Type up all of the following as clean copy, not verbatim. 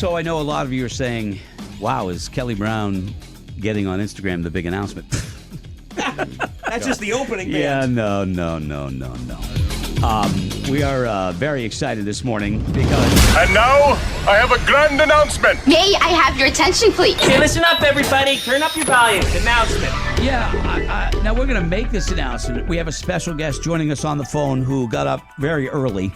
So I know a lot of you are saying, wow, is Kelly Brown getting on Instagram the big announcement? That's just the opening band. Yeah, no. We are very excited this morning because... And now, I have a grand announcement. May I have your attention, please? Okay, listen up, everybody. Turn up your volume. Announcement. Yeah, now we're going to make this announcement. We have a special guest joining us on the phone who got up very early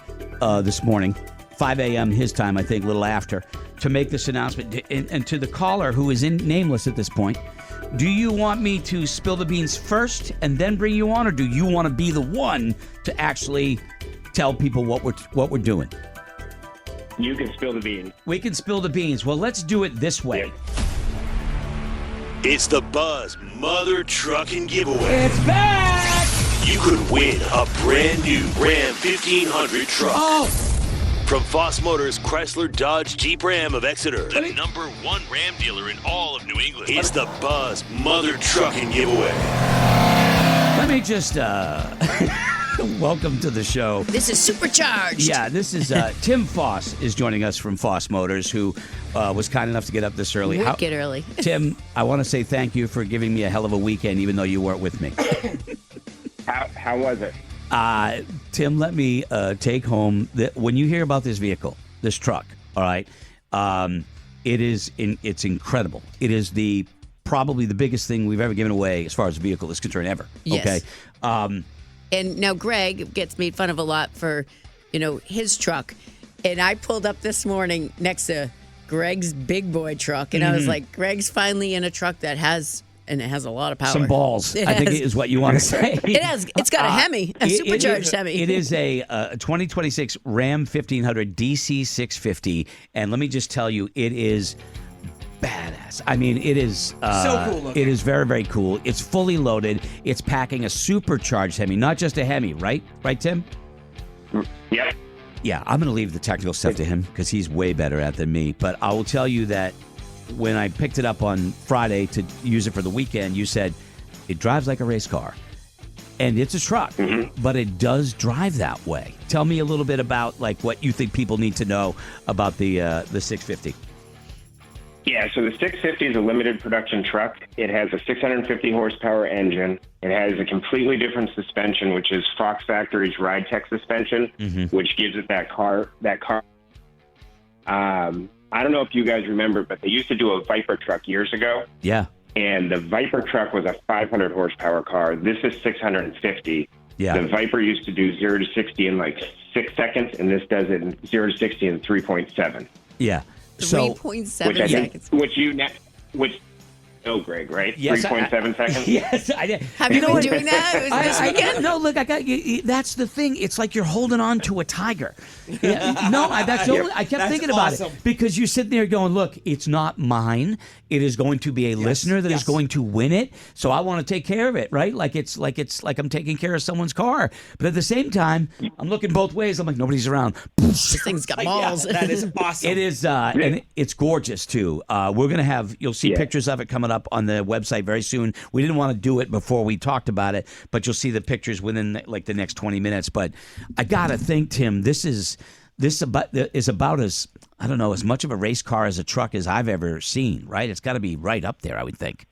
this morning, 5 a.m. his time, I think, a little after, to make this announcement. And to the caller, who is nameless at this point, do you want me to spill the beans first and then bring you on, or do you want to be the one to actually tell people what we're doing? You can spill the beans. We can spill the beans. Well, let's do it this way. Yep. It's the Buzz Mother Trucking Giveaway. It's back! You could win a brand new Ram 1500 truck. Oh! From Foss Motors Chrysler Dodge Jeep Ram of Exeter, the #1 Ram dealer in all of New England. It's the Buzz Mother Trucking Giveaway. Let me just welcome to the show. This is Supercharged. Yeah, this is Tim Foss is joining us from Foss Motors, who was kind enough to get up this early. Wicked early. Tim, I want to say thank you for giving me a hell of a weekend, even though you weren't with me. How was it? Tim, let me take home when you hear about this vehicle, this truck. All right, it's incredible. It is probably the biggest thing we've ever given away as far as a vehicle is concerned ever. Yes. Okay. And now Greg gets made fun of a lot for, his truck. And I pulled up this morning next to Greg's big boy truck, and I was like, Greg's finally in a truck that has a lot of power. Some balls, I think is what you want to say. It's got a Hemi, a supercharged Hemi. It is a 2026 Ram 1500 DC 650, and let me just tell you, it is badass. I mean, it is so cool looking. It is very, very cool. It's fully loaded. It's packing a supercharged Hemi, not just a Hemi, right? Right, Tim? Yep. Yeah, I'm going to leave the technical stuff to him because he's way better at it than me. But I will tell you that when I picked it up on Friday to use it for the weekend, you said it drives like a race car. And it's a truck, but it does drive that way. Tell me a little bit about what you think people need to know about the 650. Yeah, so the 650 is a limited production truck. It has a 650 horsepower engine. It has a completely different suspension, which is Fox Factory's RideTech suspension, which gives it that car. I don't know if you guys remember, but they used to do a Viper truck years ago. Yeah. And the Viper truck was a 500 horsepower car. This is 650. Yeah. The Viper used to do 0 to 60 in 6 seconds, and this does it in 0 to 60 in 3.7. Yeah. So 3.7 seconds. Which Greg, right? Yes, 3.7 seconds? Yes, I did. Have you been doing that? It was this weekend? No, look, I got you. That's the thing. It's like you're holding on to a tiger. I kept thinking about it because you're sitting there going, look, it's not mine. It is going to be a listener that is going to win it. So I want to take care of it, right? Like I'm taking care of someone's car. But at the same time, I'm looking both ways. I'm like, nobody's around. This thing's got balls. Yeah, that is awesome. It is, and it's gorgeous too. We're gonna have you'll see pictures of it coming up on the website very soon. We didn't want to do it before we talked about it, but you'll see the pictures within the next 20 minutes. But I gotta think, Tim, this is about as I don't know, as much of a race car as a truck as I've ever seen. Right? It's got to be right up there, I would think.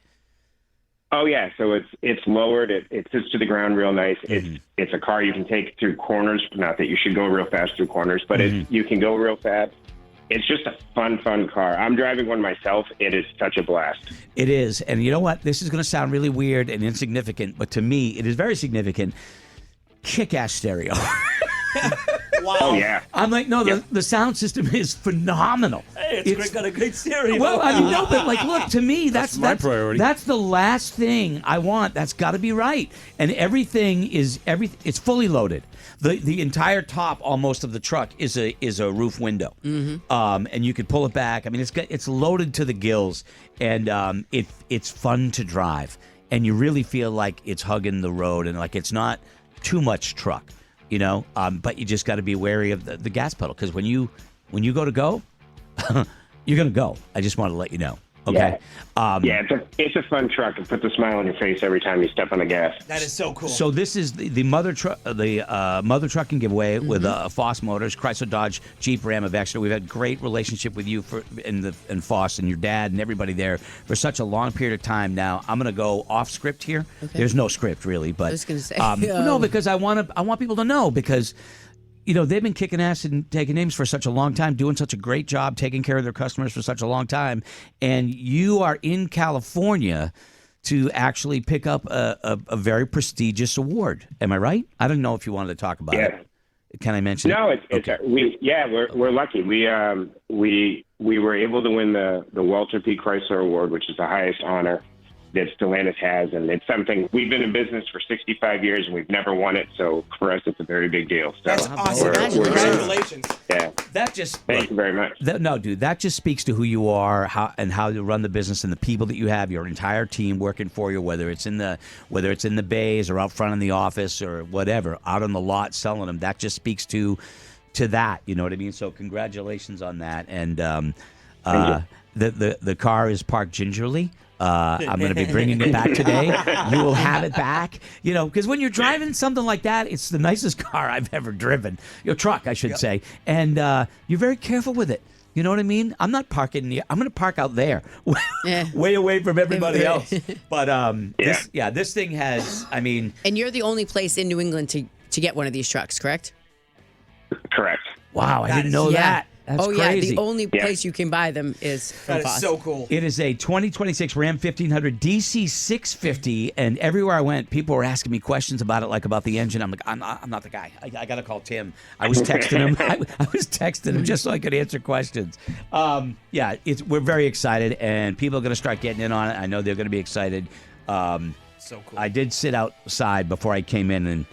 Oh yeah, so it's lowered. It sits to the ground real nice. It's a car you can take through corners. Not that you should go real fast through corners, but you can go real fast. It's just a fun car. I'm driving one myself. It is such a blast. It is, and you know what? This is going to sound really weird and insignificant, but to me, it is very significant. Kick-ass stereo. Wow. Oh yeah. I'm like, no, the sound system is phenomenal. Hey, it's got a great stereo. Well, I mean, no, but look, to me, that's my priority. That's the last thing I want. That's got to be right. And it's fully loaded. The entire top almost of the truck is a roof window. And you could pull it back. I mean, it's loaded to the gills, and it's fun to drive. And you really feel like it's hugging the road, and like it's not too much truck. But you just got to be wary of the gas pedal, because when you go, you're going to go. I just want to let you know. Okay. Yeah, it's a fun truck. It puts a smile on your face every time you step on the gas. That is so cool. So this is the mother trucking giveaway with Foss Motors, Chrysler, Dodge, Jeep, Ram of Exeter. We've had great relationship with you and Foss and your dad and everybody there for such a long period of time. Now I'm going to go off script here. Okay. There's no script really, but I was going to say no, because I want people to know because. They've been kicking ass and taking names for such a long time, doing such a great job, taking care of their customers for such a long time. And you are in California to actually pick up a very prestigious award. Am I right? I don't know if you wanted to talk about it. Can I mention No, it? we're lucky. We were able to win the Walter P. Chrysler Award, which is the highest honor that Stellantis has, and it's something we've been in business for 65 years and we've never won it. So for us, it's a very big deal. So That's awesome. Congratulations. Yeah. That just Thank you very much. That just speaks to who you are, how you run the business, and the people that you have, your entire team working for you, whether it's in the bays or out front in the office or whatever, out on the lot selling them. That just speaks to that. You know what I mean? So congratulations on that. And the car is parked gingerly. I'm going to be bringing it back today. You will have it back. Because when you're driving something like that, it's the nicest car I've ever driven. Your truck, I should say. And you're very careful with it. You know what I mean? I'm not parking near. I'm going to park out there, way away from everybody else. But this thing has. I mean, and you're the only place in New England to get one of these trucks, correct? Correct. Wow, I didn't know that. That's crazy. The only place you can buy them is from That is Foss. so cool. It is a 2026 Ram 1500 DC 650, and everywhere I went, people were asking me questions about it, like about the engine. I'm like, I'm not the guy. I got to call Tim. I was texting him. I was texting him just so I could answer questions. We're very excited, and people are going to start getting in on it. I know they're going to be excited. So cool. I did sit outside before I came in, and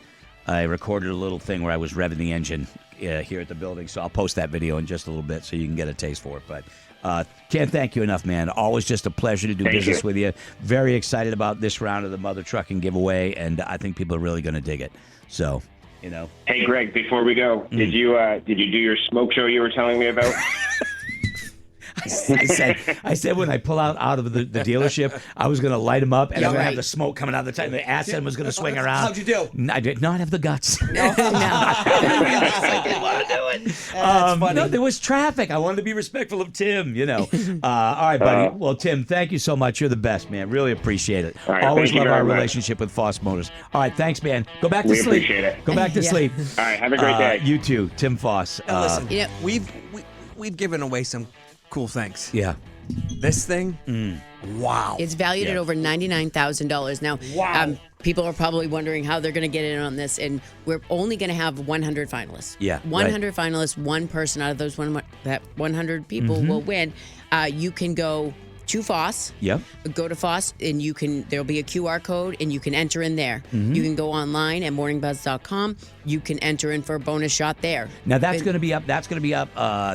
I recorded a little thing where I was revving the engine here at the building, so I'll post that video in just a little bit so you can get a taste for it. But can't thank you enough, man. Always just a pleasure to do business with you. Very excited about this round of the Mother Trucking giveaway, and I think people are really going to dig it. So, Hey, Greg, before we go, did you do your smoke show you were telling me about? I said when I pull out of the dealership, I was going to light them up, and I'm going to have the smoke coming out of the time. The acid was going to swing around. How'd you do? I did not have the guts. No. I didn't want to do it. That's funny. No, there was traffic. I wanted to be respectful of Tim, All right, buddy. Well, Tim, thank you so much. You're the best, man. Really appreciate it. All right, Always thank you love our very much. relationship with Foss Motors. All right, thanks, man. Go back to We sleep. appreciate it. Go back to sleep. All right, have a great day. You too, Tim Foss. And listen, Yeah. we've given away some cool things. Yeah. This thing, wow. It's valued at over $99,000. Now, Wow. people are probably wondering how they're going to get in on this, and we're only going to have 100 finalists. Yeah, 100 finalists, one person out of those 100 people will win. You can go to Foss. Yep. Go to Foss, and there'll be a QR code, and you can enter in there. You can go online at morningbuzz.com. You can enter in for a bonus shot there. Now that's going to be up. That's going to be up.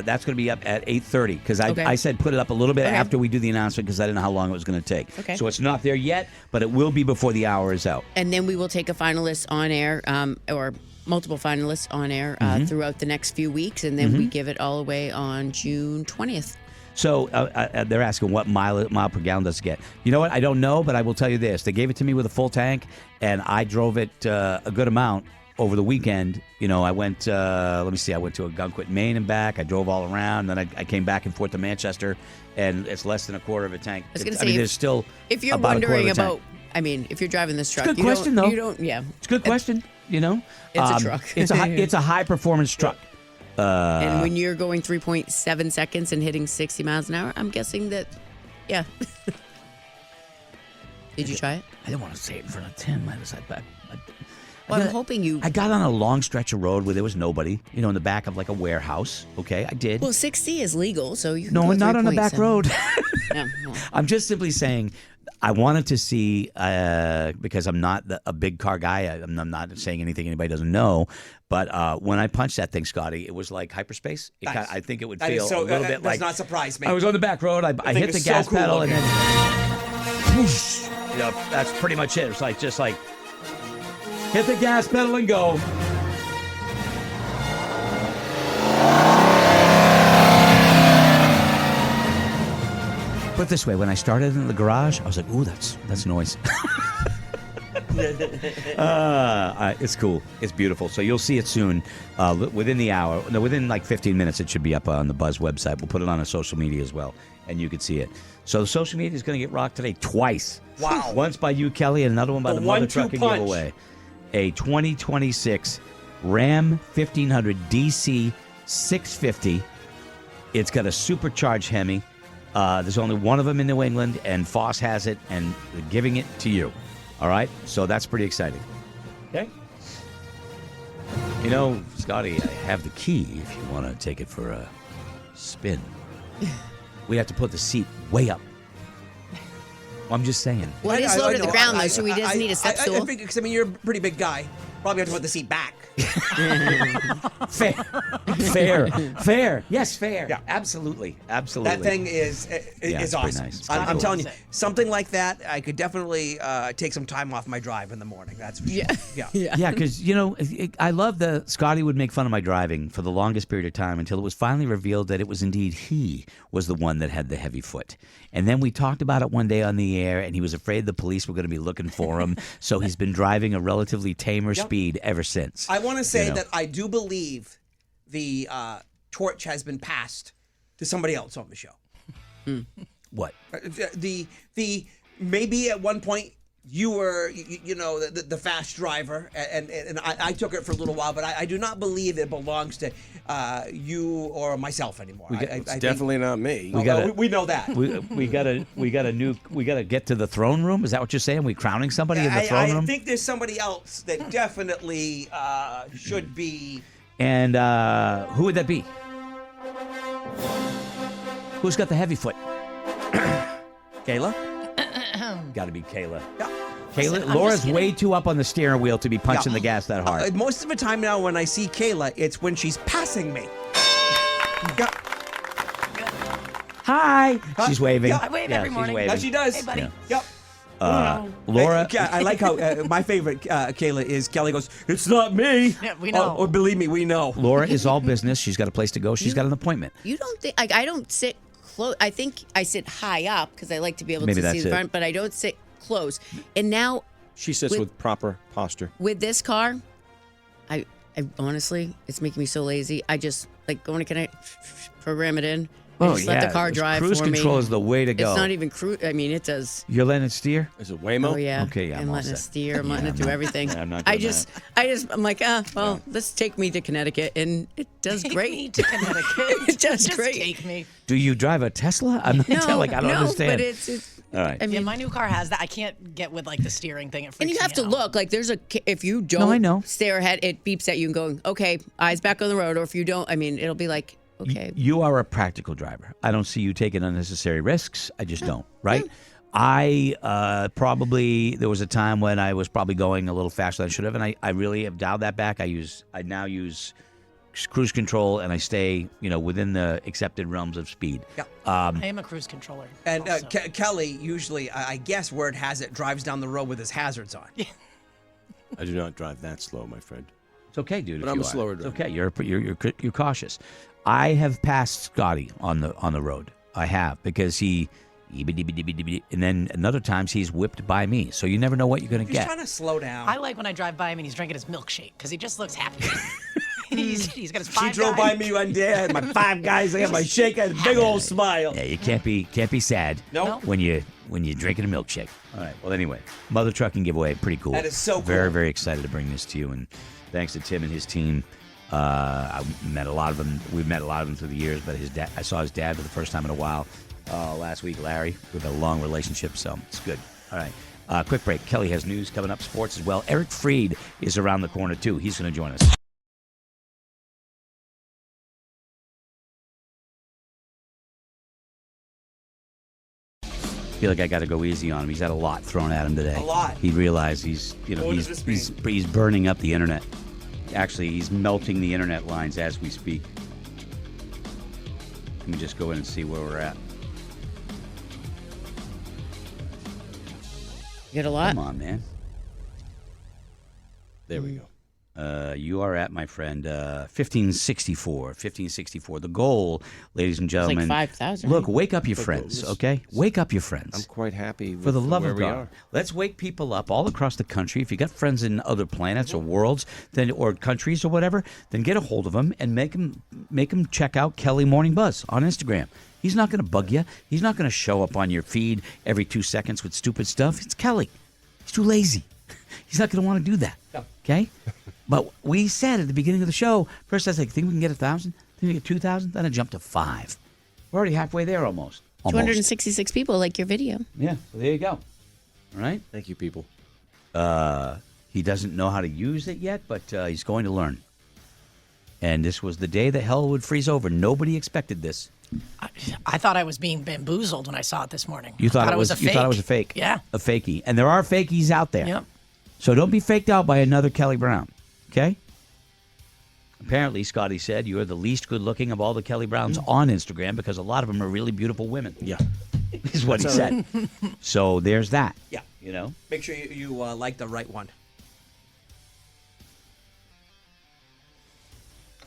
That's going to be up at 8:30 because I said put it up a little bit after we do the announcement because I didn't know how long it was going to take. Okay. So it's not there yet, but it will be before the hour is out. And then we will take a finalist on air, or multiple finalists on air throughout the next few weeks, and then we give it all away on June 20th. So they're asking what mile per gallon does it get? You know what? I don't know, but I will tell you this: they gave it to me with a full tank, and I drove it a good amount over the weekend. I went. Let me see. I went to Algonquin, Maine, and back. I drove all around. Then I came back and forth to Manchester, and it's less than a quarter of a tank. I was going to say, there's still. If you're about a quarter wondering of a tank. about, if you're driving this truck, It's a good question, though. You don't. Yeah, It's a good question. It's a truck. It's a high performance truck. And when you're going 3.7 seconds and hitting 60 miles an hour, I'm guessing that, yeah. Did you try it? I didn't want to say it in front of Tim. Well, I'm hoping you. I got on a long stretch of road where there was nobody, in the back of like a warehouse. Okay, I did. Well, 60 is legal, so you can No, go not on the back 3.7. road. No, well, I'm just simply saying I wanted to see, because I'm not a big car guy. I'm not saying anything anybody doesn't know. But when I punched that thing, Scotty, it was like hyperspace. I think it would feel a little bit like. Does not surprise me. I was on the back road. I thing hit the is so gas cool pedal looking. and then. Whoosh, that's pretty much it. It's like just like hit the gas pedal and go. Put it this way, when I started in the garage, I was like, ooh, that's noise. It's cool. It's beautiful. So you'll see it soon. Within the hour. No, within like 15 minutes, it should be up on the Buzz website. We'll put it on our social media as well, and you can see it. So the social media is going to get rocked today twice. Wow. Once by you, Kelly, and another one by the Mother 1-2 Trucking punch. giveaway. A 2026 Ram 1500 DC 650. It's got a supercharged Hemi. There's only one of them in New England, and Foss has it, and they're giving it to you. All right? So that's pretty exciting. Okay? You know, Scotty, I have the key if you want to take it for a spin. We have to put the seat way up. I'm just saying. Well, it is low to the ground, though, so he does need a step stool. I think, 'cause, I mean, you're a pretty big guy. Probably have to put the seat back. Fair. Yes, fair. Yeah. Absolutely. That thing is it's awesome. pretty nice. I'm Cool. telling you, something like that, I could definitely take some time off my drive in the morning. That's for sure. Yeah. Yeah, because, you know, I love that Scotty would make fun of my driving for the longest period of time until it was finally revealed that it was indeed he was the one that had the heavy foot. And then we talked about it one day on the air, and he was afraid the police were going to be looking for him. So he's been driving a relatively tamer speed ever since. I want to say You know. that I do believe the torch has been passed to somebody else on the show. What? The maybe at one point you were you know the fast driver and I took it for a little while, but I do not believe it belongs to you or myself anymore. It's definitely not me. We know that. We gotta get to the throne room. Is that what you're saying? We crowning somebody in the throne I room? think there's somebody else that definitely should be. And who would that be? Who's got the heavy foot? Kayla? Got to be Kayla. Yeah. Kayla, I'm Laura's just kidding. way too up on the steering wheel to be punching the gas that hard. Most of the time now when I see Kayla, it's when she's passing me. Yeah. Hi. She's waving. Yeah. I wave every she's morning. waving. Now she does. Hey, buddy. Yep. Laura. I like how my favorite Kayla is Kelly goes, "It's not me." Yeah, we know. Or believe me, we know. Laura is all business. She's got a place to go. She's got an appointment. You don't think I don't sit close. I think I sit high up because I like to be able Maybe to see that's the it. front, but I don't sit close. And now She sits with proper posture. with this car, I honestly, it's making me so lazy. I just like going to connect, program it in. I just let the car drive Cruise for control me. is the way to go. It's not even cruise. I mean, it does. You're letting it steer? Is it Waymo? Oh yeah. Okay, yeah, I'm I'm all letting it set. steer. I'm letting it do everything. Yeah, I'm not I doing just, I'm like, well, let's take me to Connecticut, and it does Take great. me to Connecticut. It does Just great. take me. Do you drive a Tesla? I'm not like I don't understand. but it's all right. I mean, Yeah, my new car has that. I can't get with like the steering thing. It freaks and you have me to out. look like there's if you don't I know. stare ahead, it beeps at you and going, okay, eyes back on the road. Or if you don't, I mean, it'll be like, okay. You are a practical driver. I don't see you taking unnecessary risks. I just don't, right? I probably, there was a time when I was probably going a little faster than I should have, and I really have dialed that back. I now use cruise control, and I stay, within the accepted realms of speed. Yeah. I am a cruise controller. And also. Kelly usually, I guess word has it, drives down the road with his hazards on. I do not drive that slow, my friend. It's okay, dude. But if I'm you a are. slower It's driver. okay. You're cautious. I have passed Scotty on the road. I have, because he, and then another times he's whipped by me. So you never know what you're gonna He's get. trying to slow down. I like when I drive by him and he's drinking his milkshake because he just looks happy. he's got his five She drove guys. by me one day. I had my five guys. I had my shake. I had a big old smile. Yeah, you can't be sad. Nope. When you're drinking a milkshake. All right. Well, anyway, Mother Trucking giveaway, pretty cool. That is so Very, cool. very excited to bring this to you, and thanks to Tim and his team. I met a lot of them. We've met a lot of them through the years, but his dad. I saw his dad for the first time in a while last week, Larry. We have a long relationship, so it's good. All right. Quick break. Kelly has news coming up, sports as well. Eric Freed is around the corner too. He's going to join us. I feel like I got to go easy on him. He's had a lot thrown at him today. A lot. He realized he's burning up the internet. Actually, he's melting the internet lines as we speak. Let me just go in and see where we're at. You get a lot. Come on, man. There we go. You are at, my friend, 1564. 1564. The goal, ladies and gentlemen. 5,000. Look, wake up your friends, okay? Wake up your friends. I'm quite happy For the love where of we God, are. let's wake people up all across the country. If you got friends in other planets or worlds, then or countries or whatever, then get a hold of them and make them check out Kelly Morning Buzz on Instagram. He's not going to bug you. He's not going to show up on your feed every 2 seconds with stupid stuff. It's Kelly. He's too lazy. He's not going to want to do that. Okay? But we said at the beginning of the show, first I was like, think we can get 1,000? Think we can get 2,000? Then I jumped to 5. We're already halfway there almost. 266 people like your video. Yeah, well, there you go. All right? Thank you, people. He doesn't know how to use it yet, but he's going to learn. And this was the day that hell would freeze over. Nobody expected this. I thought I was being bamboozled when I saw it this morning. You thought I it was a you fake. thought it was a fake. Yeah. A fakie. And there are fakies out there. Yep. So don't be faked out by another Kelly Brown. Okay? Apparently, Scotty said you're the least good looking of all the Kelly Browns on Instagram because a lot of them are really beautiful women. Yeah. Is what he said. So there's that. Yeah. You know? Make sure you like the right one.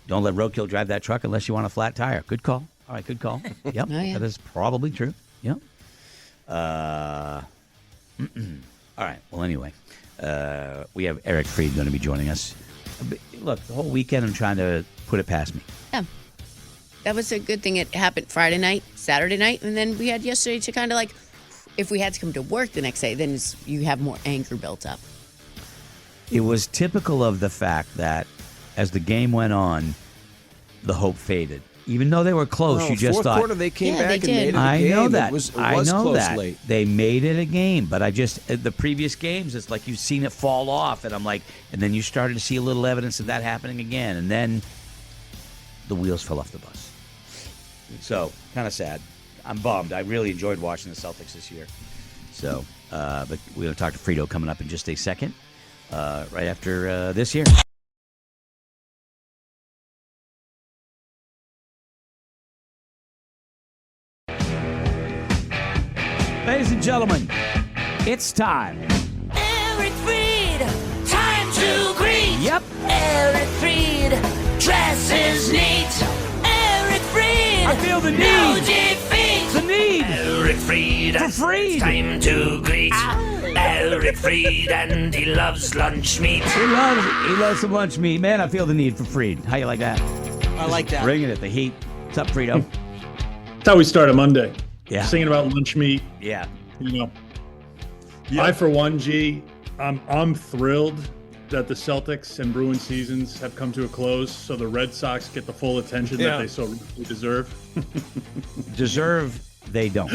Don't let roadkill drive that truck unless you want a flat tire. Good call. All right, good call. Yep, yeah. That is probably true. Yep. All right. Well, anyway, we have Eric Freed going to be joining us. Look, the whole weekend I'm trying to put it past me. Yeah. That was a good thing. It happened Friday night, Saturday night, and then we had yesterday to kind of like, if we had to come to work the next day, then you have more anger built up. It was typical of the fact that as the game went on, the hope faded. Even though they were close, Well, you just fourth thought. quarter they came Yeah, back they and made did. it a I game. know that. It was I know close that. late. They made it a game, but I just the previous games, it's like you've seen it fall off, and I'm like, and then you started to see a little evidence of that happening again, and then the wheels fell off the bus. So kind of sad. I'm bummed. I really enjoyed watching the Celtics this year. So, but we're going to talk to Frito coming up in just a second, right after this here. Ladies and gentlemen, it's time. Eric Freed, time to greet. Yep. Eric Freed, dresses neat. Eric Freed, I feel the need. no defeat. The need Eric Freed, for Freed. time to greet. Eric Freed, and he loves lunch meat. He loves some lunch meat. Man, I feel the need for Freed. How you like that? I like that. Bringing it, the heat. What's up, Frito? That's how we start a Monday. Yeah. Singing about lunch meat. Yeah. You know. I, for one, G, I'm thrilled that the Celtics and Bruins seasons have come to a close, so the Red Sox get the full attention that they so richly deserve. They don't.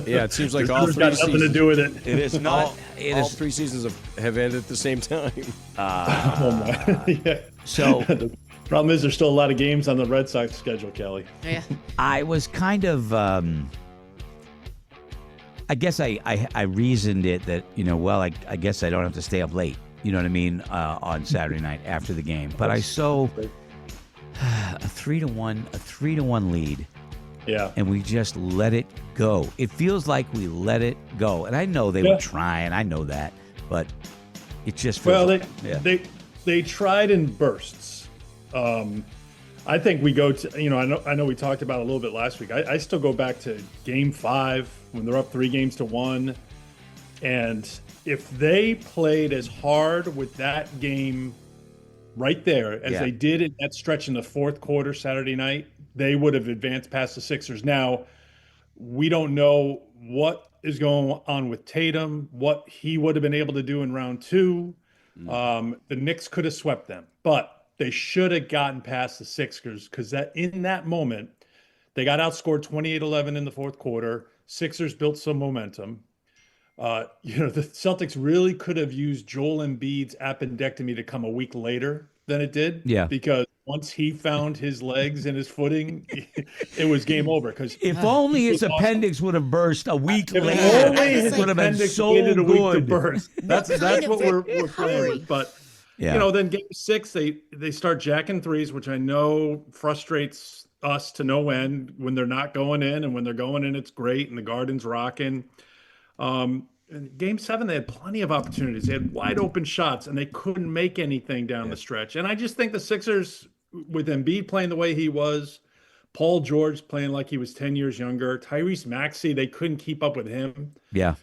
Yeah, it seems like all It's three got nothing seasons. to do with it. It is not. All 3 seasons have ended at the same time. Oh my. Yeah. So The problem is there's still a lot of games on the Red Sox schedule, Kelly. Yeah. I was kind of. I guess I reasoned it that I guess I don't have to stay up late. You know what I mean on Saturday night after the game. But I saw a 3-1 lead. Yeah. And we just let it go. It feels like we let it go. And I know they were trying. I know that. But it just feels they tried in bursts. I think we go to, I know we talked about it a little bit last week. I still go back to game 5 when they're up 3-1. And if they played as hard with that game right there as they did in that stretch in the fourth quarter Saturday night, they would have advanced past the Sixers. Now, we don't know what is going on with Tatum, what he would have been able to do in round 2. The Knicks could have swept them, but they should have gotten past the Sixers because in that moment, they got outscored 28-11 in the fourth quarter. Sixers built some momentum. The Celtics really could have used Joel Embiid's appendectomy to come a week later than it did. Yeah. Because once he found his legs and his footing, it was game over. Because if only his appendix would have burst a week later, it would have been so waited a week to good. burst. That's what we're playing with. But then game 6, they start jacking threes, which I know frustrates us to no end when they're not going in, and when they're going in, it's great, and the Garden's rocking. in Game 7, they had plenty of opportunities. They had wide open shots, and they couldn't make anything down the stretch. And I just think the Sixers, with Embiid playing the way he was, Paul George playing like he was 10 years younger, Tyrese Maxey, they couldn't keep up with him. Yeah.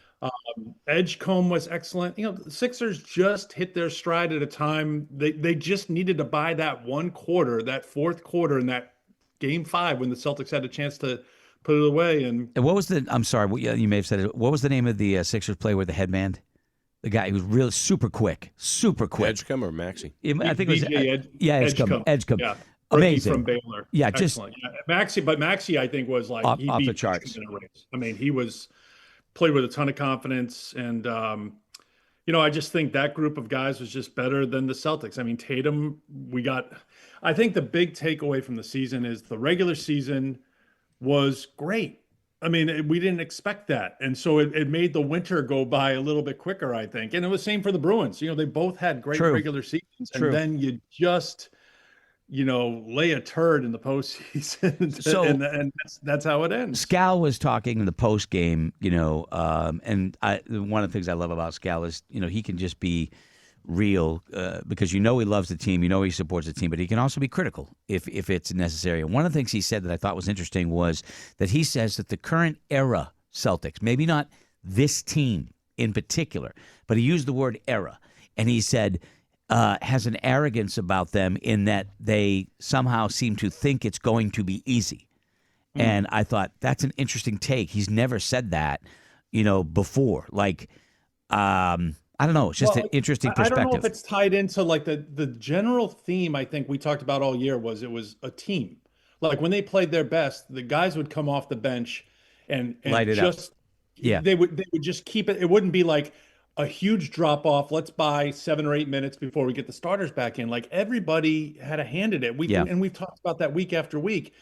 Edgecombe was excellent. The Sixers just hit their stride at a time. They just needed to buy that one quarter, that fourth quarter in that Game 5 when the Celtics had a chance to put it away. And what was I'm sorry, you may have said it. What was the name of the Sixers player with the headband? The guy who was really super quick. Edgecombe or Maxey? I think it was Edgecombe. Yeah. Amazing. From Baylor. Yeah, excellent. Maxey, I think, was like off beat the charts. in a race. I mean, he played with a ton of confidence, and I just think that group of guys was just better than the Celtics. I mean, Tatum, I think the big takeaway from the season is the regular season was great. I mean, we didn't expect that. And so it made the winter go by a little bit quicker, I think. And it was the same for the Bruins. They both had great regular seasons. True. And then you just, lay a turd in the postseason. So, and that's how it ends. Scal was talking in the post game, and one of the things I love about Scal is, he can just be real because he loves the team, he supports the team, but he can also be critical if it's necessary. And one of the things he said that I thought was interesting was that he says that the current era Celtics, maybe not this team in particular, but he used the word era, and he said has an arrogance about them in that they somehow seem to think it's going to be easy. And I thought that's an interesting take. He's never said that, before. Like, I don't know. It's just an interesting perspective. I don't know if it's tied into like the general theme I think we talked about all year was it was a team. Like when they played their best, the guys would come off the bench and light it just up. Yeah. They would just keep it. It wouldn't be like a huge drop off. Let's buy 7 or 8 minutes before we get the starters back in. Like everybody had a hand in it. And we've talked about that week after week.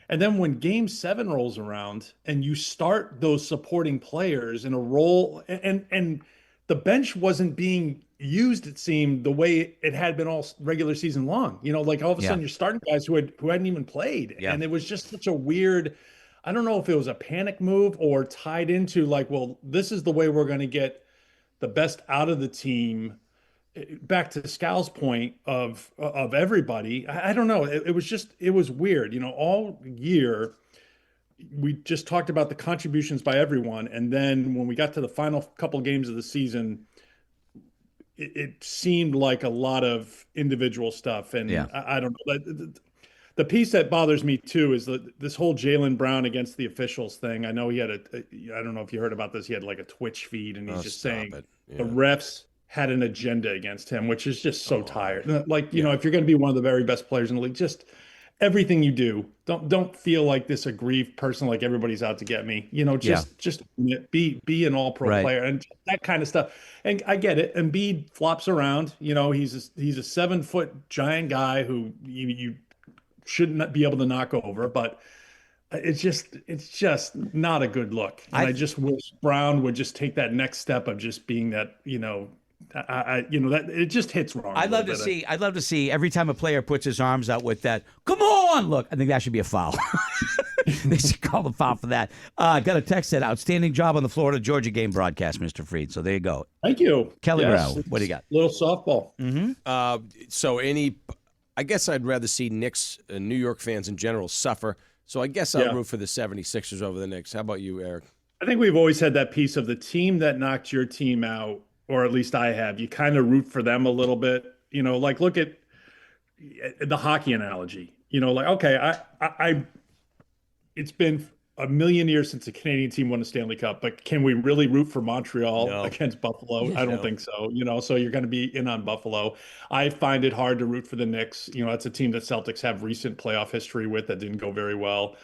And then when Game 7 rolls around and you start those supporting players in a role and the bench wasn't being used, it seemed, the way it had been all regular season long. Like all of a sudden you're starting guys who hadn't even played. Yeah. And it was just such a weird, I don't know if it was a panic move or tied into like, well, this is the way we're going to get the best out of the team. Back to Scal's point of everybody. I don't know. It was weird. All year we just talked about the contributions by everyone. And then when we got to the final couple games of the season, it seemed like a lot of individual stuff. And I don't know. The piece that bothers me too is this whole Jaylen Brown against the officials thing. I know he had I don't know if you heard about this. He had like a Twitch feed and he's just saying the refs had an agenda against him, which is just so tired. Like, if you're going to be one of the very best players in the league, just everything you do, don't feel like this aggrieved person, like everybody's out to get me, just be an all pro player and that kind of stuff. And I get it. Embiid flops around, he's a 7-foot giant guy who you shouldn't be able to knock over, but it's just not a good look. And I just wish Brown would just take that next step of just being that, that it just hits wrong. I'd love to see every time a player puts his arms out with that, come on, look, I think that should be a foul. They should call the foul for that. Got a text that outstanding job on the Florida Georgia game broadcast, Mr. Freed. So there you go. Thank you. Kelly Brown, what do you got? Little softball. Mm-hmm. I guess I'd rather see Knicks and New York fans in general suffer. So I guess I'll root for the 76ers over the Knicks. How about you, Eric? I think we've always had that piece of the team that knocked your team out, or at least I have. You kind of root for them a little bit. Like look at the hockey analogy. Okay, I it's been a million years since a Canadian team won a Stanley Cup, but can we really root for Montreal against Buffalo? I don't think so. So you're going to be in on Buffalo. I find it hard to root for the Knicks. That's a team that Celtics have recent playoff history with that didn't go very well.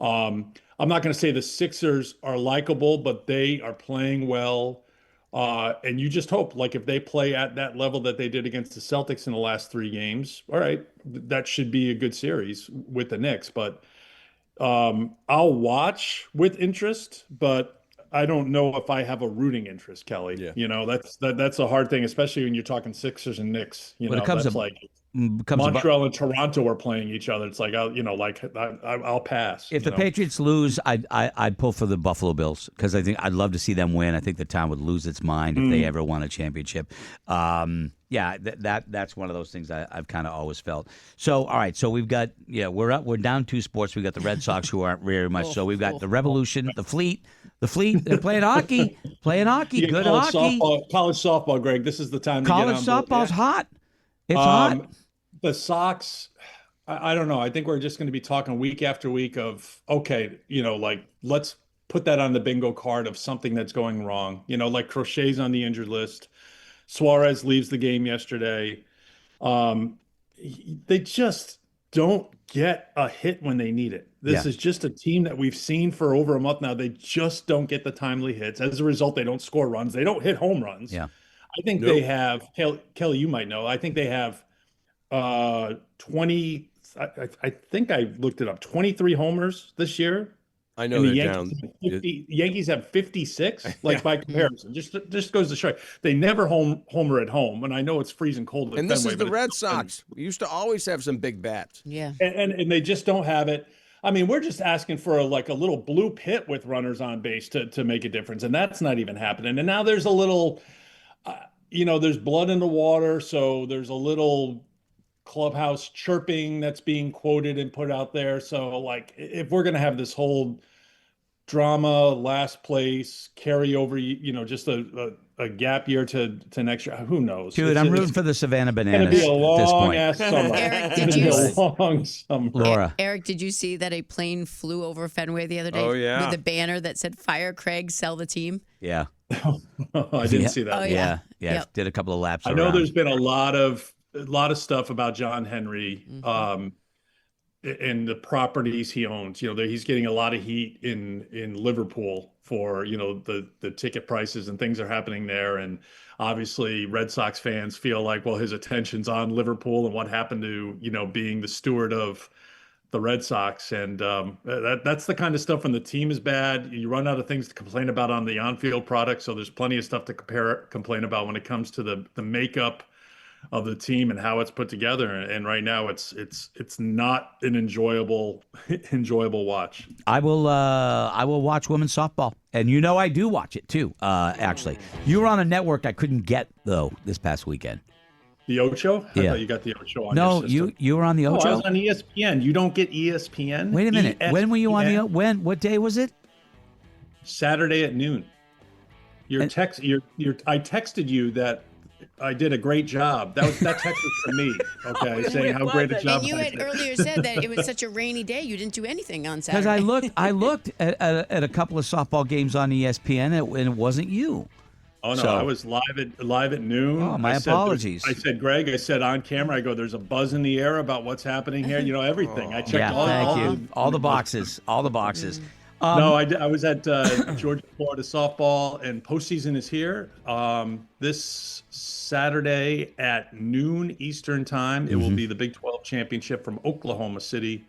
I'm not going to say the Sixers are likable, but they are playing well. And you just hope, like, if they play at that level that they did against the Celtics in the last 3 games, all right, that should be a good series with the Knicks. But I'll watch with interest, but I don't know if I have a rooting interest, Kelly. That's a hard thing, especially when you're talking Sixers and Knicks. becomes Montreal and Toronto are playing each other. It's like I'll pass. If the Patriots lose, I'd pull for the Buffalo Bills because I think I'd love to see them win. I think the town would lose its mind if they ever won a championship. That's one of those things I've kind of always felt. So all right, so we've got we're down 2 sports. We've got the Red Sox who aren't very much. So we've got the Revolution, the Fleet. They're playing hockey, good hockey. College softball, Greg. This is the time. College to get on softball's hot. It's hot. The Sox, I don't know. I think we're just going to be talking week after week of, okay, let's put that on the bingo card of something that's going wrong. Like Crochet's on the injured list. Suarez leaves the game yesterday. They just don't get a hit when they need it. This is just a team that we've seen for over a month now. They just don't get the timely hits. As a result, they don't score runs. They don't hit home runs. Yeah. I think they have, Kelly, you might know, I think they have 20, I think I looked it up, 23 homers this year. I know they're down. Yankees have 56, by comparison. Just goes to show you. They never homer at home, and I know it's freezing cold at And this Fenway, is the Red Sox. We used to always have some big bats. Yeah. And they just don't have it. I mean, we're just asking for a little blue pit with runners on base to make a difference, and that's not even happening. And now there's a little, there's blood in the water, so there's a little clubhouse chirping that's being quoted and put out there. So, if we're going to have this whole drama, last place, carry over, just a gap year to next year, who knows? Dude, I'm rooting for the Savannah Bananas. It's going to be a at this long point. ass summer. Eric, a long summer. Laura. Eric, did you see that a plane flew over Fenway the other day? Oh, yeah. With a banner that said "Fire Craig, sell the team." Yeah. I didn't see that. Oh, Yeah. Yep. Did a couple of laps I know around. there's been a lot of stuff about John Henry and the properties he owns. He's getting a lot of heat in Liverpool for the ticket prices and things are happening there. And obviously Red Sox fans feel like, well, his attention's on Liverpool and what happened to being the steward of the Red Sox. And that's the kind of stuff when the team is bad, you run out of things to complain about on the on-field product. So there's plenty of stuff to complain about when it comes to the makeup of the team and how it's put together. And right now it's not an enjoyable watch. I will watch women's softball, and I do watch it too. Actually, you were on a network I couldn't get though this past weekend. The Ocho? I Yeah. thought you got the Ocho on No, your system. you were on the Ocho. I was on ESPN. You don't get ESPN? Wait a minute. When were you on the? ESPN? What day was it? Saturday at noon. I texted you that I did a great job. That text was from me. Okay, saying how great a job. And you had earlier said that it was such a rainy day, you didn't do anything on Saturday. Because I looked at a couple of softball games on ESPN, and it wasn't you. Oh no, So- I was live at noon. Oh, my I said, apologies. I said, Greg, on camera, I go, there's a buzz in the air about what's happening here. Everything. I checked Yeah, all. thank you. All the boxes. All the boxes. No, I was at Georgia Florida softball, and postseason is here. This Saturday at noon Eastern time, it will be the Big 12 championship from Oklahoma City.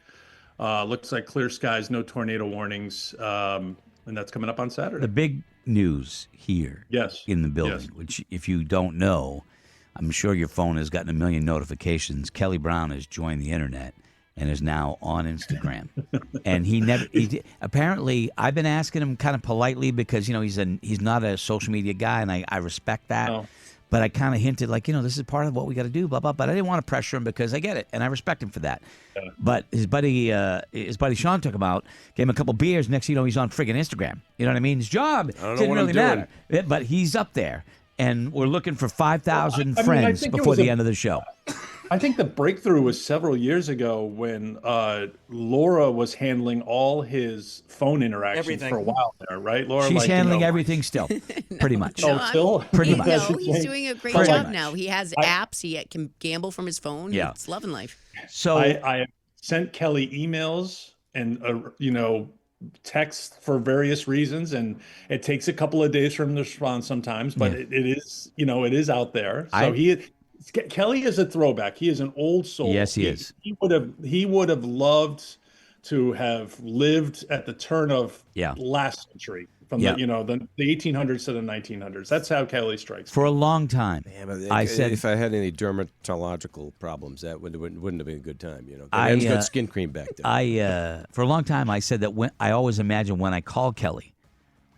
Looks like clear skies, no tornado warnings, and that's coming up on Saturday. The big news here in the building, which if you don't know, I'm sure your phone has gotten a million notifications. Kelly Brown has joined the internet and is now on Instagram. And apparently I've been asking him kind of politely because, he's not a social media guy, and I respect that. No. But I kind of hinted this is part of what we got to do, blah, blah, but I didn't want to pressure him because I get it, and I respect him for that. Yeah. But his buddy Sean took him out, gave him a couple beers. Next thing you know, he's on friggin' Instagram. You know what I mean? His job didn't really matter. But he's up there, and we're looking for 5,000 friends before the end of the show. I think the breakthrough was several years ago when Laura was handling all his phone interactions for a while there, right, Laura? She's handling everything still, pretty much. Still? Pretty much. No, he's doing a great Pretty job much. now. He has apps. He can gamble from his phone. Yeah. It's loving life. So I sent Kelly emails and texts for various reasons, and it takes a couple of days for him to respond sometimes, but it is it is out there. So Kelly is a throwback. He is an old soul. Yes, he is. He would have loved to have lived at the turn of last century. from the 1800s to the 1900s. That's how Kelly strikes. For a long time, I said if I had any dermatological problems, that wouldn't have been a good time. I got skin cream back then. For a long time, I said that I always imagine when I call Kelly,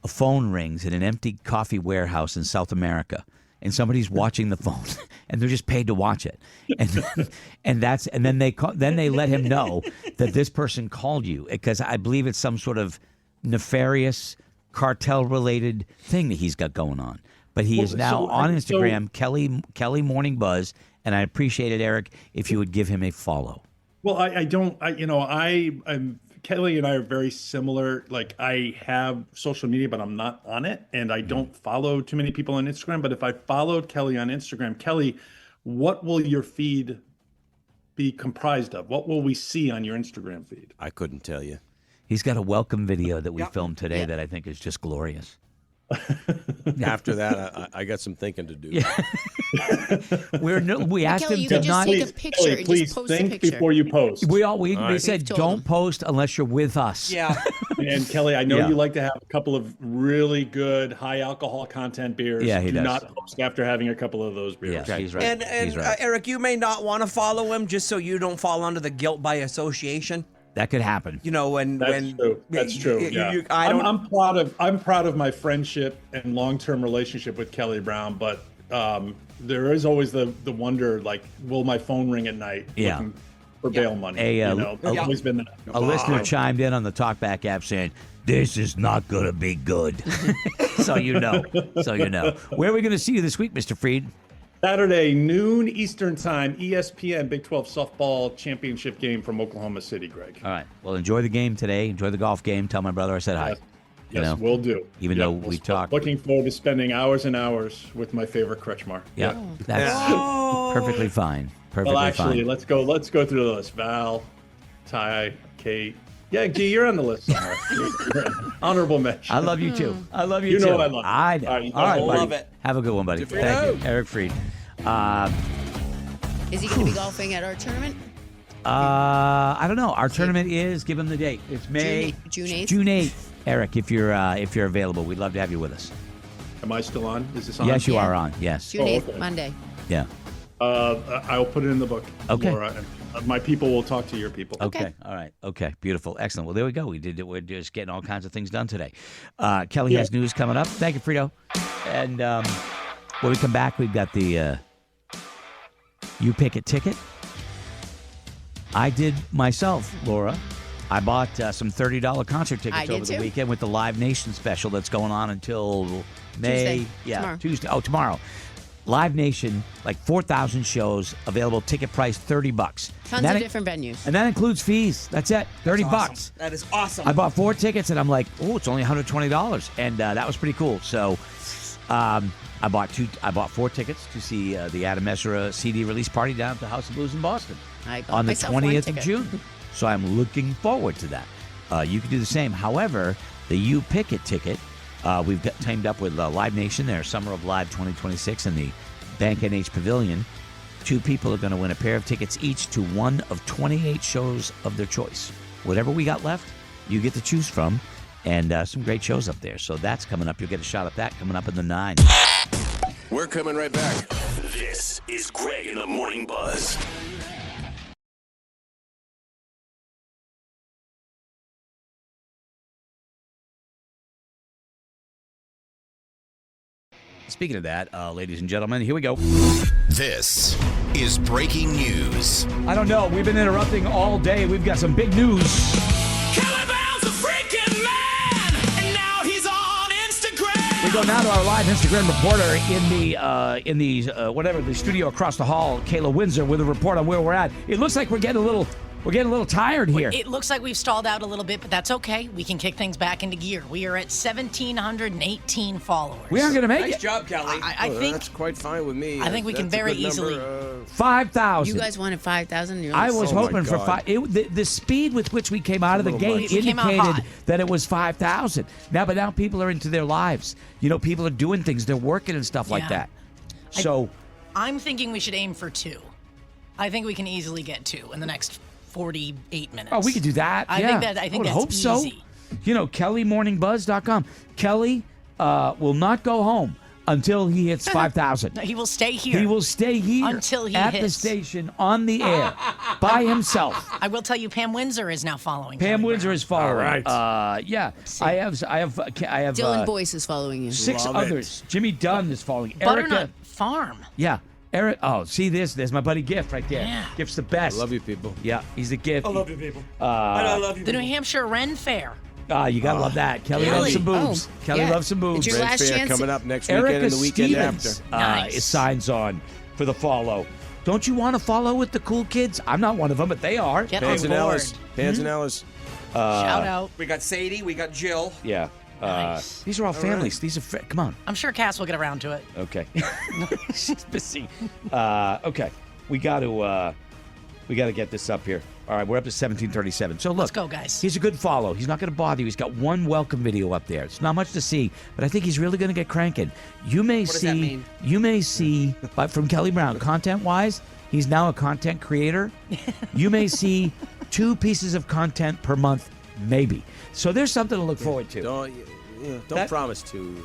a phone rings in an empty coffee warehouse in South America, and somebody's watching the phone, and they're just paid to watch it, and then they let him know that this person called you, because I believe it's some sort of nefarious cartel-related thing that he's got going on. But he is now on Instagram, Kelly Morning Buzz, and I appreciate it, Eric, if you would give him a follow. Well, I'm Kelly and I are very similar. Like, I have social media, but I'm not on it, and I don't follow too many people on Instagram. But if I followed Kelly on Instagram, Kelly, what will your feed be comprised of? What will we see on your Instagram feed? I couldn't tell you. He's got a welcome video that we filmed today that I think is just glorious. After that, I got some thinking to do. Yeah. We asked Kelly, him to not take a picture. Kelly, and please just post a think picture. before you post. We said don't post unless you're with us. Yeah. And Kelly, I know you like to have a couple of really good high alcohol content beers. Yeah, he do does. not post after having a couple of those beers. Yeah, he's right. And He's right. Eric, you may not want to follow him just so you don't fall under the guilt by association. That could happen. That's true. That's true. Yeah. I'm proud of my friendship and long-term relationship with Kelly Brown, but there is always the wonder, like, will my phone ring at night? Looking for bail money. There's always been that. A listener chimed in on the TalkBack app saying, "This is not going to be good." So you know. Where are we going to see you this week, Mr. Freed? Saturday, noon Eastern Time, ESPN Big 12 Softball Championship game from Oklahoma City, Greg. All right. Well, enjoy the game today. Enjoy the golf game. Tell my brother I said hi. Yes, we'll do. Even though we talked. Looking forward to spending hours and hours with my favorite Kretschmar. Yeah, that's perfectly fine. Perfectly well, actually, fine. let's go through the list. Val, Ty, Kate. Yeah, G, you're on the list somewhere. Honorable mention. I love you too. I love you You too. know I love you. I know. All All right, I buddy. love it. Have a good one, buddy. Thank you, Eric Freed. Is he going to be golfing at our tournament? I don't know. Our tournament is, give him the date. It's May June 8th. June 8th. Eric, if you're available, we'd love to have you with us. Am I still on? Is this on? Yes, you are on. Yes. June 8th, okay. Monday. Yeah. I'll put it in the book. Okay. Laura. My people will talk to your people. Okay. All right. Okay. Beautiful. Excellent. Well, there we go. We're just getting all kinds of things done today. Kelly has news coming up. Thank you, Frito. And when we come back, we've got the You Pick It ticket. I did myself, Laura. I bought some $30 concert tickets over the weekend with the Live Nation special that's going on until May. Tuesday. Tomorrow. Tuesday. Oh, tomorrow. Live Nation, like 4,000 shows, available, ticket price $30. Tons of different venues. And that includes fees. That's it, $30. That is awesome. I bought 4 tickets, and I'm like, oh, it's only $120, and that was pretty cool. So, I bought 4 tickets to see the Adam Messera CD release party down at the House of Blues in Boston on the 20th of June. So I'm looking forward to that. You can do the same. However, the You Pick It ticket. We've got teamed up with Live Nation, their Summer of Live 2026 in the Bank NH Pavilion. 2 people are going to win a pair of tickets each to one of 28 shows of their choice. Whatever we got left, you get to choose from, and some great shows up there. So that's coming up. You'll get a shot at that coming up in the 9. We're coming right back. This is Greg in the Morning Buzz. Speaking of that, ladies and gentlemen, here we go. This is breaking news. I don't know. We've been interrupting all day. We've got some big news. Caliban's a freaking man, and now he's on Instagram. We go now to our live Instagram reporter in the studio across the hall, Kayla Windsor, with a report on where we're at. It looks like we're getting a little tired here. It looks like we've stalled out a little bit, but that's okay. We can kick things back into gear. We are at 1,718 followers. We aren't going to make it. Nice job, Kelly. I think that's quite fine with me. I think we can very easily. 5,000. You guys wanted 5,000. I was hoping for 5. The speed with which we came out of the gate indicated that it was 5,000. But now people are into their lives. People are doing things. They're working and stuff like that. So I'm thinking we should aim for 2. I think we can easily get 2 in the next 48 minutes. Oh, we could do that. I think that's hope easy. so. KellyMorningBuzz.com. Kelly will not go home until he hits 5,000. No, he will stay here. He will stay here until he at hits. the station on the air by himself. I will tell you, Pam Windsor is now following. Pam Kelly Windsor Brown. is following. All right. Yeah. I have. Dylan Boyce is following you. 6 Love others. Jimmy Dunn is following. Butternut Erica. Farm. Yeah. Eric. Oh, see this? There's my buddy Gift right there. Yeah. Gift's the best. I love you people. Yeah, he's the Gift. I love you, people. I love you. The New Hampshire Ren Fair. You gotta love that. Kelly Kelly. loves some boobs. Oh, Kelly yeah. loves some boobs. It's your last Fair chance. coming up next weekend Erica and the weekend Stevens after. Nice. signs on for the follow. Don't you want to follow with the cool kids? I'm not one of them, but they are. Get on board. Panzanellas. Panzanellas. Shout out. We got Sadie. We got Jill. Yeah. Nice. These are all families. These are come on. I'm sure Cass will get around to it. Okay. She's busy. Okay. We got to get this up here. All right, we're up to 1737. So look, Let's go, guys. He's a good follow. He's not going to bother you. He's got one welcome video up there. It's not much to see, but I think he's really going to get cranking. You may What does that mean? You may see, but from Kelly Brown, content-wise, he's now a content creator. You may see 2 pieces of content per month, maybe. So there's something to look forward to. Don't promise 2.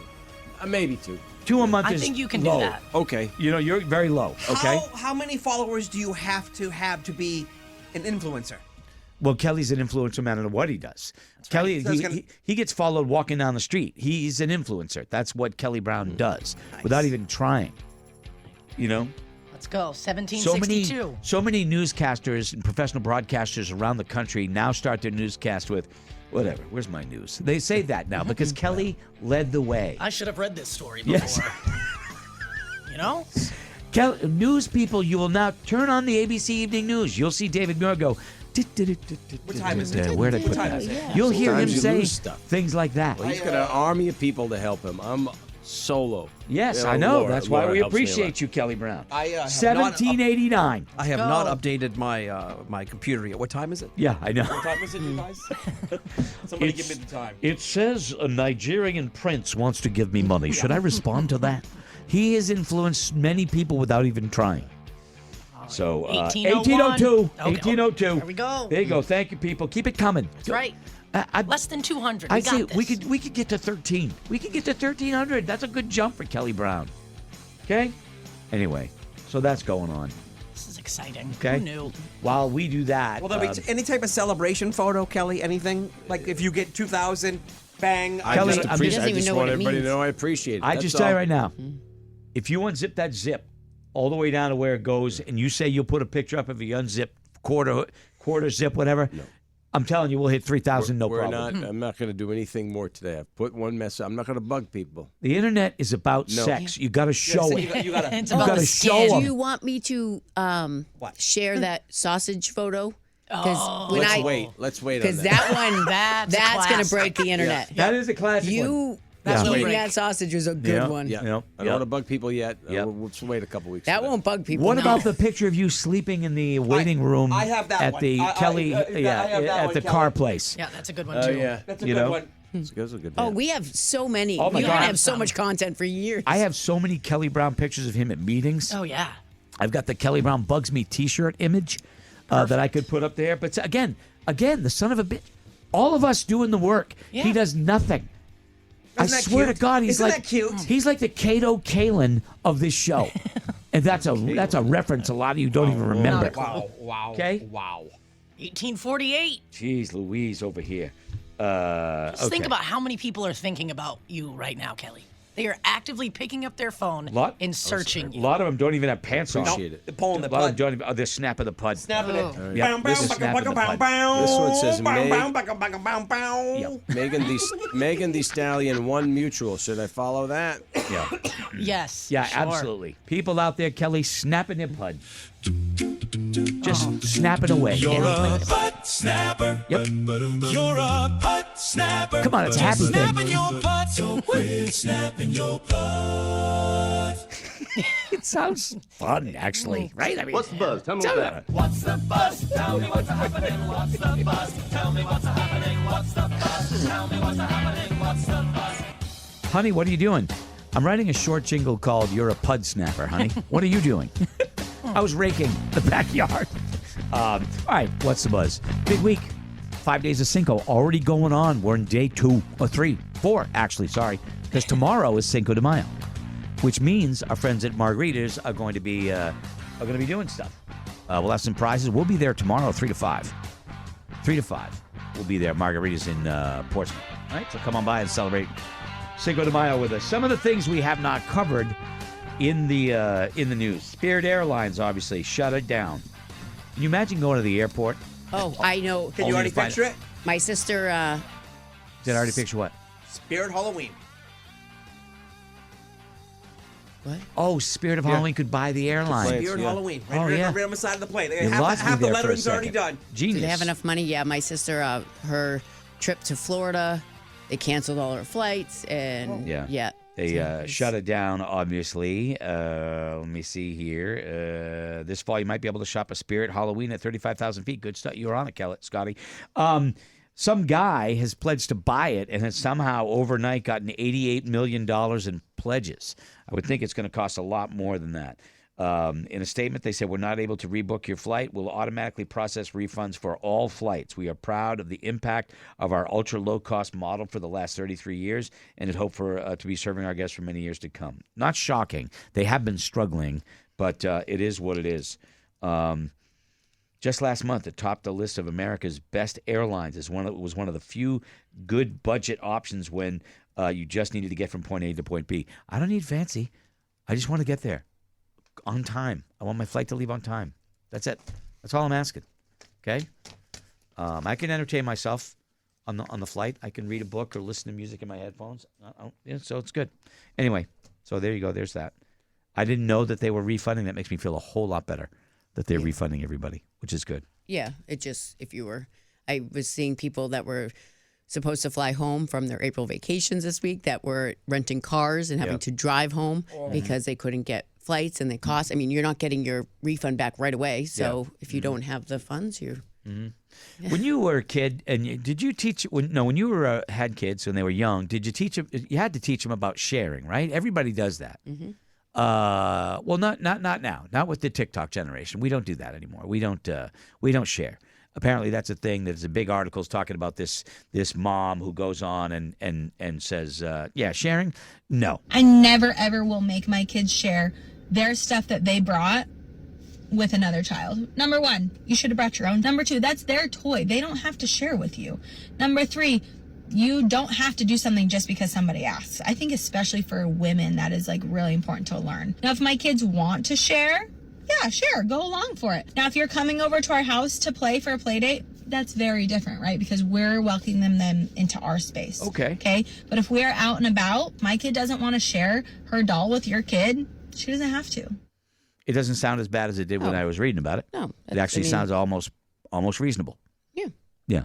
Maybe 2. 2 a month I is think you can do low. that. Okay. You're very low. Okay. How many followers do you have to be an influencer? Well, Kelly's an influencer no matter what he does. Kelly, So it's gonna- he gets followed walking down the street. He's an influencer. That's what Kelly Brown does without even trying. Let's go. So 1762. many newscasters and professional broadcasters around the country now start their newscast with, whatever, where's my news? They say that now because Kelly led the way. I should have read this story before. Yes. You know? News people, you will now turn on the ABC Evening News. You'll see David Muir go, What time is it? where'd I put What time that? is it? You'll hear him Sometimes you say lose stuff. things like that. Well, he's got an army of people to help him. I'm solo. Yes, Yeah, I know. Laura- That's why Laura we helps me a appreciate lot. you, Kelly Brown. I have 1789. I have Go. not updated my computer yet. What time is it? Yeah, I know. What time is it, you guys? Somebody give me the time. It says a Nigerian prince wants to give me money. Should I respond to that? He has influenced many people without even trying. So 1801. 1802. There we go. There you go. Thank you, people. Keep it coming. That's right. Less than 200. I'd We say got this. we could get to 13. We could get to 1300. That's a good jump for Kelly Brown. Okay. Anyway, so that's going on. This is exciting. Okay. Who knew? While we do that, Will there be any type of celebration photo, Kelly? Anything? Like if you get 2,000, bang. I Kelly, just I'm appreciate. just- I just know want what it everybody to means. know I appreciate it. I That's just tell you all. right now, if you unzip that zip all the way down to where it goes, and you say you'll put a picture up of the unzipped quarter zip, whatever, I'm telling you, we'll hit 3,000 no We're problem. not. I'm not going to do anything more today. I've put one message. I'm not going to bug people. The internet is about No. sex. You got to show You it. got- you gotta- It's You about got to the show skin. Do them. you want me to share that sausage photo? Because Let's wait on Because that. that one, That's a that's going to classic. break the internet. That is a classic one. You That's eating no break. that sausage was a good Yeah. one. Yeah. You know, I don't want to bug people yet. Yep. We'll just wait a couple weeks. That for won't bug people. What no. about the picture of you sleeping in the waiting room I have that at one. the Kelly, I have that at one, the Kelly. car place? Yeah, that's a good one, Oh too. yeah. That's a You good know? one. Those are good. Oh, man. we have so many. Oh, my we God. have so much content for years. I have so many Kelly Brown pictures of him at meetings. Oh, yeah. I've got the Kelly Brown Bugs Me T-shirt image that I could put up there. But again, the son of a bitch. All of us doing the work. Yeah. He does nothing. Isn't I that swear cute? to God, he's Isn't like that cute? He's like the Kato Kalin of this show, and that's a reference a lot of you don't even remember. Wow. Okay. Wow. 1848. Jeez, Louise over here. Just think Okay. about how many people are thinking about you right now, Kelly. They are actively picking up their phone Lot? and searching A you. lot of them don't even have pants on. Appreciate it. They're pulling the A lot of them pud. don't even. Oh, they're snapping the pud. Snapping it. Yeah, Bow, bow, this is baka, snapping baka, the bow, pud. bow. This one says Bow, Meg- bow, baka, baka, bow, bow. Yep. Megan the Stallion, One Mutual. Should I follow that? Yeah. Yes. Yeah, sure. absolutely. People out there, Kelly, snapping their pud. Just snapping away. Butt snapper. Yep. You're a butt snapper. Come on, it's a happy thing. Snapping your butt, so quit snapping your butt. It sounds fun, actually, right? I mean, What's the buzz? Tell me what's that. What's the buzz? Tell me what's happening. What's the buzz? Tell me what's happening. What's the buzz? Tell me what's happening. What's the buzz? Honey, what are you doing? I'm writing a short jingle called "You're a Pud Snapper," honey. What are you doing? I was raking the backyard. All right, what's the buzz? Big week. 5 days of Cinco already going on. We're in day 4 actually, sorry, because tomorrow is Cinco de Mayo, which means our friends at Margaritas are going to be doing stuff. We'll have some prizes. We'll be there tomorrow, 3 to 5. 3 to 5. We'll be there, Margaritas in Portsmouth. All right, so come on by and celebrate Cinco de Mayo with us. Some of the things we have not covered in the news. Spirit Airlines obviously shut it down. Can you imagine going to the airport? Oh, I know. Can you already picture it? My sister. Did I already picture what? Spirit Halloween. What? Oh, Spirit of Halloween could buy the airline. Spirit Halloween. Right, Oh, yeah. right on the side of the plane. You Half lost me the there for a lettering's already second. done. Genius. Do they have enough money? Yeah, my sister, her trip to Florida, they canceled all her flights, and Yeah. They shut it down, obviously. Let me see here. This fall, you might be able to shop a Spirit Halloween at 35,000 feet. Good stuff. You were on it, Scotty. Some guy has pledged to buy it and has somehow overnight gotten $88 million in pledges. I would think it's going to cost a lot more than that. In a statement, they said, we're not able to rebook your flight. We'll automatically process refunds for all flights. We are proud of the impact of our ultra-low-cost model for the last 33 years and hope to be serving our guests for many years to come. Not shocking. They have been struggling, but it is what it is. Just last month, it topped the list of America's best airlines. It was one of the few good budget options when you just needed to get from point A to point B. I don't need fancy. I just want to get there on time. I want my flight to leave on time. That's it. That's all I'm asking. Okay? I can entertain myself on the flight. I can read a book or listen to music in my headphones. So it's good. Anyway, so there you go. There's that. I didn't know that they were refunding. That makes me feel a whole lot better that they're refunding everybody, which is good. Yeah, I was seeing people that were supposed to fly home from their April vacations this week that were renting cars and having to drive home because they couldn't get flights and they cost. I mean, you're not getting your refund back right away. So if you don't have the funds, you're. Mm-hmm. When you were a kid, and did you teach? When you were had kids when they were young, did you teach them? You had to teach them about sharing, right? Everybody does that. Mm-hmm. Well, not now. Not with the TikTok generation. We don't do that anymore. We don't share. Apparently, that's a thing. There's a big articles talking about this mom who goes on and says, sharing. No, I never ever will make my kids share their stuff that they brought with another child. Number 1, you should have brought your own. Number 2, that's their toy. They don't have to share with you. Number 3, you don't have to do something just because somebody asks. I think especially for women, that is like really important to learn. Now, if my kids want to share, yeah, share, go along for it. Now, if you're coming over to our house to play for a play date, that's very different, right? Because we're welcoming them into our space. Okay. But if we're out and about, my kid doesn't want to share her doll with your kid, she doesn't have to. It doesn't sound as bad as it did when I was reading about it. No. It actually sounds almost reasonable. Yeah. Yeah.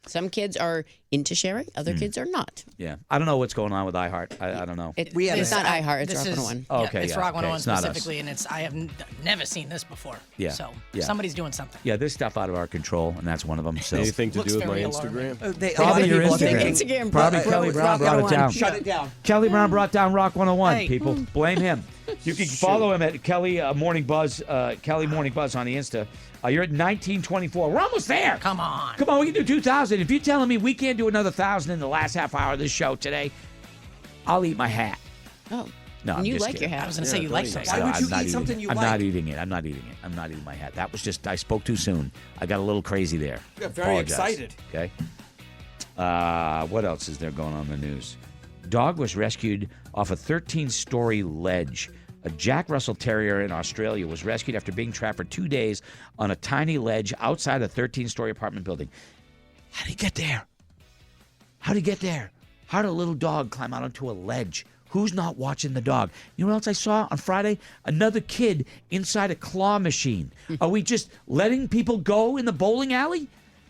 Some kids are into sharing, other kids are not. Yeah. I don't know what's going on with iHeart. I don't know. It's not iHeart, it's Rock 101. Oh, okay, it's yeah, Rock okay. 101 It's not us. specifically, and I have never seen this before. Yeah. So Yeah. somebody's doing something. Yeah, there's stuff out of our control, and that's one of them. So Anything to Looks do with my very Instagram? alarming. Probably your Instagram. Instagram. Probably Kelly Brown brought it down. Shut it down. Kelly Brown brought down Rock 101, Hey. people. Blame him. You can follow him at Kelly Morning Buzz, Kelly Morning Buzz on the Insta. You're at 1924. We're almost there. Come on. Come on, we can do 2,000. If you're telling me we can't do another 1,000 in the last half hour of this show today, I'll eat my hat. Oh. No, And I'm you just like kidding. your hat. I was going to say you like those. Why would I'm you not eat something you I'm like? not eating it. I'm not eating it. I'm not eating my hat. That was just, I spoke too soon. I got a little crazy there. You got very Apologize. excited. Okay. What else is there going on in the news? Dog was rescued off a 13-story ledge. A Jack Russell Terrier in Australia was rescued after being trapped for 2 days on a tiny ledge outside a 13-story apartment building. How did he get there? How did he get there? How did a little dog climb out onto a ledge? Who's not watching the dog? You know what else I saw on Friday? Another kid inside a claw machine. Are we just letting people go in the bowling alley?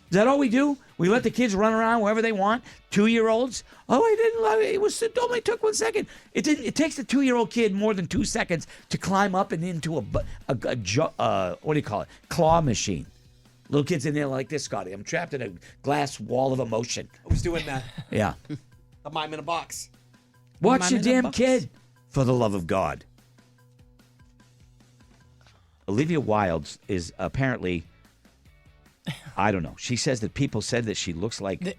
Is that all we do? We let the kids run around wherever they want? 2-year-olds? Oh, I didn't love it. It only took 1 second. It takes the 2-year-old kid more than 2 seconds to climb up and into a what do you call it? Claw machine. Little kids in there like this, Scotty. I'm trapped in a glass wall of emotion. I was doing that. Yeah. A mime in a box. Watch Mime your in a damn box. kid, for the love of God. Olivia Wilde is apparently I don't know. She says that people said that she looks like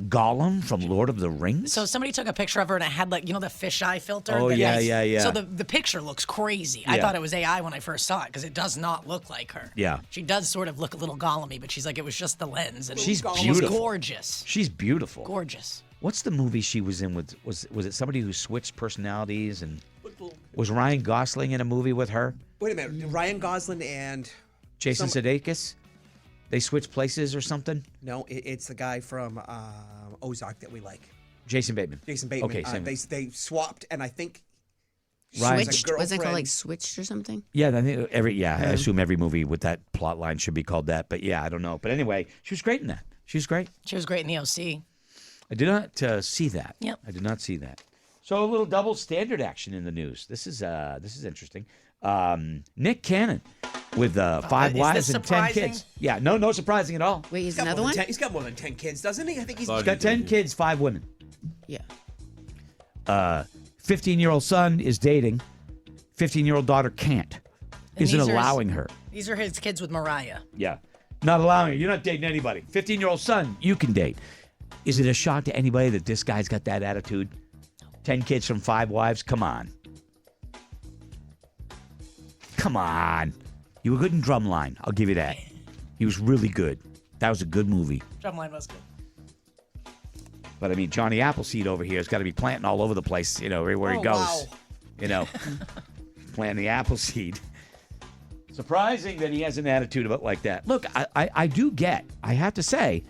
Gollum from Lord of the Rings. So somebody took a picture of her and it had like, the fisheye filter. Oh, yeah. So the picture looks crazy. I thought it was AI when I first saw it because it does not look like her. Yeah. She does sort of look a little Gollum-y, but she's like, it was just the lens. And She's she's beautiful. gorgeous. She's beautiful. Gorgeous. What's the movie she was in with? Was it somebody who switched personalities? And was Ryan Gosling in a movie with her? Wait a minute. Ryan Gosling and Jason Sudeikis? They switched places or something? No, it's the guy from Ozark that we like. Jason Bateman. Jason Bateman. Okay, same. They swapped, and I think Switched? Was it called like Switched or something? Yeah, I think I assume every movie with that plot line should be called that. But yeah, I don't know. But anyway, she was great in that. She was great. She was great in the OC. I did not see that. Yep. I did not see that. So a little double standard action in the news. This is interesting. Nick Cannon with 5 wives and 10 kids. Yeah, no surprising at all. Wait, he's another one? He's got more than 10 kids, doesn't he? I think he's got 10 kids, 5 women. Yeah. 15-year-old son is dating. 15-year-old daughter can't. Isn't allowing her. These are his kids with Mariah. Yeah. Not allowing her. You're not dating anybody. 15-year-old son, you can date. Is it a shock to anybody that this guy's got that attitude? 10 kids from 5 wives? Come on. Come on. You were good in Drumline. I'll give you that. He was really good. That was a good movie. Drumline was good. But I mean, Johnny Appleseed over here has got to be planting all over the place, everywhere he goes. Wow. Planting the Appleseed. Surprising that he has an attitude about like that. Look, I do get, I have to say,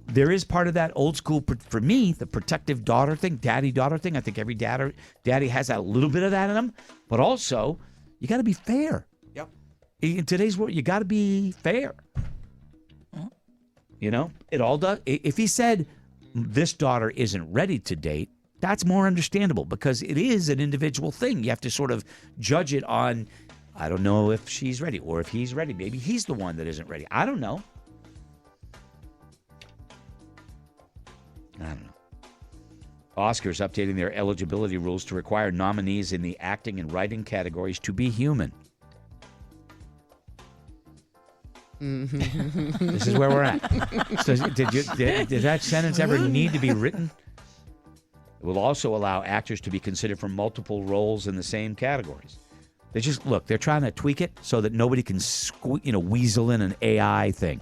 there is part of that old school, for me, the protective daughter thing, daddy-daughter thing. I think every daddy has that little bit of that in them. But also, you got to be fair. Yep. In today's world, you got to be fair. It all does. If he said, this daughter isn't ready to date, that's more understandable because it is an individual thing. You have to sort of judge it on, I don't know if she's ready or if he's ready. Maybe he's the one that isn't ready. I don't know. Oscars updating their eligibility rules to require nominees in the acting and writing categories to be human. This is where we're at. So did that sentence ever need to be written? It will also allow actors to be considered for multiple roles in the same categories. They're trying to tweak it so that nobody can weasel in an AI thing.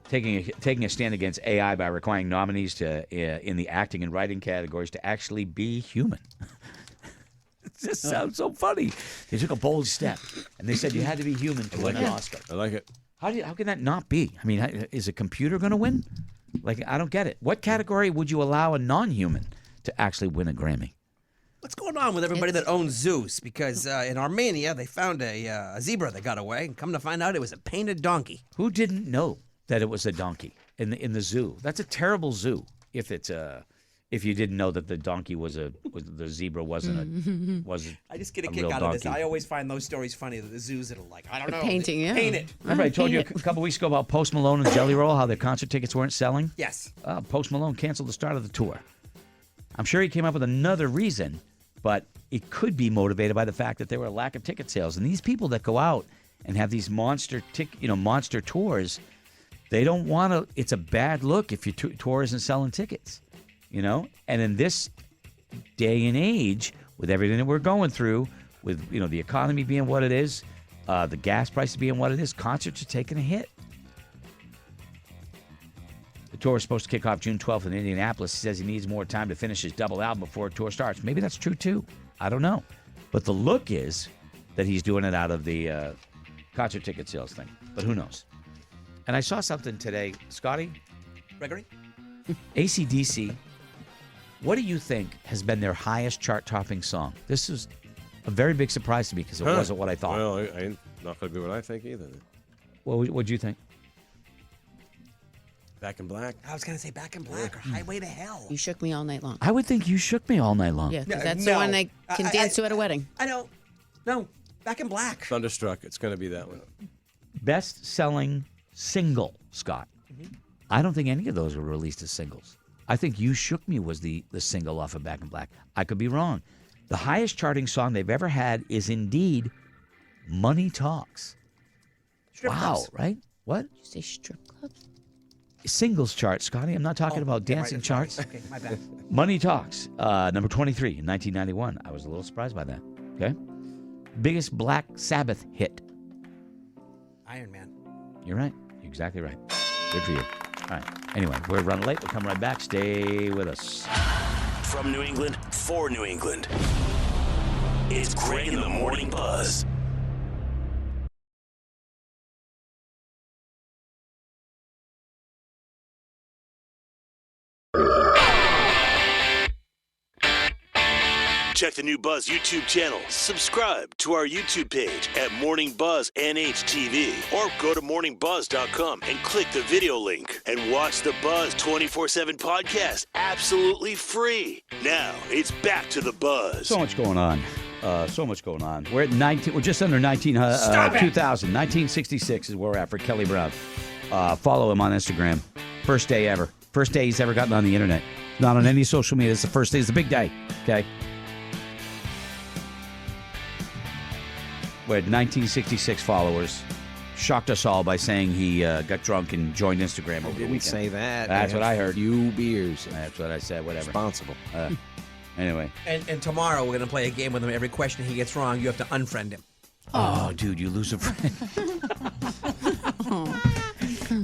Taking a stand against AI by requiring nominees in the acting and writing categories to actually be human. It just sounds so funny. They took a bold step, and they said you had to be human to win an Oscar. I like it. How can that not be? I mean, is a computer going to win? I don't get it. What category would you allow a non-human to actually win a Grammy? What's going on with everybody that owns zoos? Because in Armenia, they found a zebra that got away, and come to find out it was a painted donkey. Who didn't know that it was a donkey in the zoo? That's a terrible zoo. If you didn't know that the donkey the zebra wasn't I just get a a kick real out of this. donkey. I always find those stories funny. That the zoos that are like, I don't know, painting, yeah. paint it. Remember I told you a couple weeks ago about Post Malone and Jelly Roll, how their concert tickets weren't selling? Yes. Post Malone canceled the start of the tour. I'm sure he came up with another reason, but it could be motivated by the fact that there were a lack of ticket sales. And these people that go out and have these monster tours, they don't want to. It's a bad look if your tour isn't selling tickets, And in this day and age, with everything that we're going through, with the economy being what it is, the gas prices being what it is, concerts are taking a hit. The tour is supposed to kick off June 12th in Indianapolis. He says he needs more time to finish his double album before a tour starts. Maybe that's true too. I don't know, but the look is that he's doing it out of the concert ticket sales thing. But who knows? And I saw something today, Scotty. Gregory? AC/DC. What do you think has been their highest chart-topping song? This is a very big surprise to me because it wasn't what I thought. Well, I'm not going to be what I think either. What'd you think? Back in Black. I was going to say Back in Black or Highway to Hell. You shook me all night long. I would think You Shook Me All Night Long. Yeah, because that's the one they can dance to at a wedding. I know. No, Back in Black. Thunderstruck. It's going to be that one. Best-selling single, Scott. I don't think any of those were released as singles. I think You Shook Me was the single off of Back in Black. I could be wrong. The highest charting song they've ever had is indeed Money Talks. Strip Wow, clubs. right? What? Did you say strip clubs? Singles chart, Scotty. I'm not talking about dancing right, charts. Okay, my bad. Money Talks, number 23 in 1991. I was a little surprised by that. Okay. Biggest Black Sabbath hit. Iron Man. You're right. You're exactly right. Good for you. All right. Anyway, we're running late. We'll come right back. Stay with us. From New England, for New England. It's Greg in the Morning Buzz. Check the new Buzz YouTube channel. Subscribe to our YouTube page at Morning Buzz NHTV or go to morningbuzz.com and click the video link and watch the Buzz 24/7 podcast absolutely free. Now it's back to the Buzz. So much going on. We're at 19. We're just under 2000. 1966 is where we're at for Kelly Brown. Follow him on Instagram. First day ever. First day he's ever gotten on the internet. Not on any social media. It's the first day. It's the big day. Okay. We're at 1966 followers. Shocked us all by saying he got drunk and joined Instagram over the weekend. Didn't say that. That's what I heard. Few beers. That's what I said. Whatever. Responsible. Anyway. And tomorrow we're going to play a game with him. Every question he gets wrong, you have to unfriend him. Oh, dude, you lose a friend.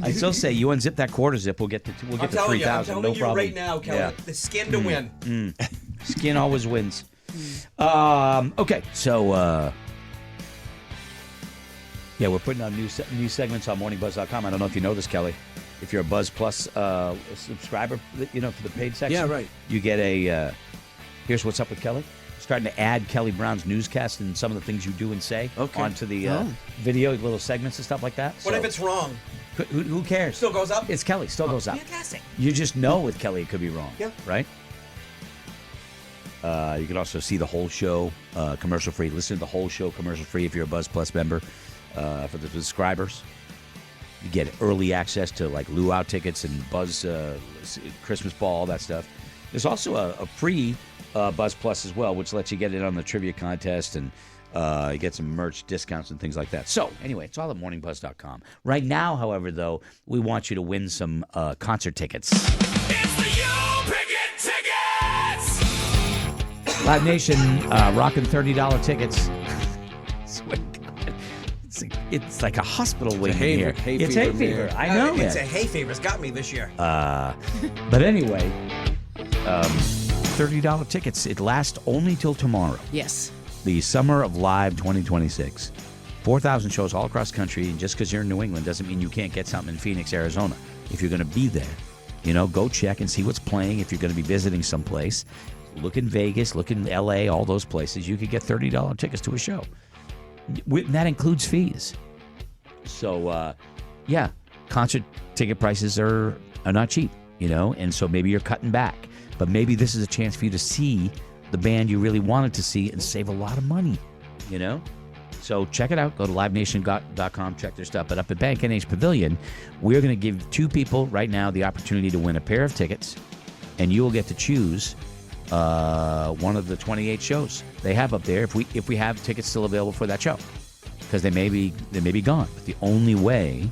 I still say you unzip that quarter zip, we'll get to 3,000. I'm telling no you problem. right now, Kelly. Yeah. The skin to win. Skin always wins. Okay, so yeah, we're putting out new segments on morningbuzz.com. I don't know if you know this, Kelly. If you're a Buzz Plus subscriber, for the paid section, Yeah, right. you get a here's what's up with Kelly. Starting to add Kelly Brown's newscast and some of the things you do and say onto the video, little segments and stuff like that. What if it's wrong? Who cares? Still goes up? It's Kelly. Still goes up. Fantastic. You just know with Kelly it could be wrong. Yeah. Right? You can also see the whole show commercial free. Listen to the whole show commercial free if you're a Buzz Plus member. For the subscribers, you get early access to like luau tickets and Buzz Christmas ball, all that stuff. There's also a free Buzz Plus as well, which lets you get in on the trivia contest and you get some merch discounts and things like that. So anyway, it's all at morningbuzz.com. Right now, however, though, we want you to win some concert tickets. It's the You Pick It tickets! Live Nation rocking $30 tickets. Swear to God. It's like a hospital wing here. It's hay fever. I know It's it. a hay fever. It's got me this year. But anyway, $30 tickets. It lasts only till tomorrow. Yes. The Summer of Live 2026. 4,000 shows all across the country. And just because you're in New England doesn't mean you can't get something in Phoenix, Arizona. If you're going to be there, go check and see what's playing. If you're going to be visiting someplace, look in Vegas, look in LA, all those places. You could get $30 tickets to a show. And that includes fees. So, yeah, concert ticket prices are not cheap, and so maybe you're cutting back. But maybe this is a chance for you to see the band you really wanted to see and save a lot of money, So check it out. Go to livenation.com, check their stuff. But up at Bank NH Pavilion, we're going to give 2 people right now the opportunity to win a pair of tickets, and you will get to choose one of the 28 shows they have up there if we have tickets still available for that show, because they may be gone. But the only way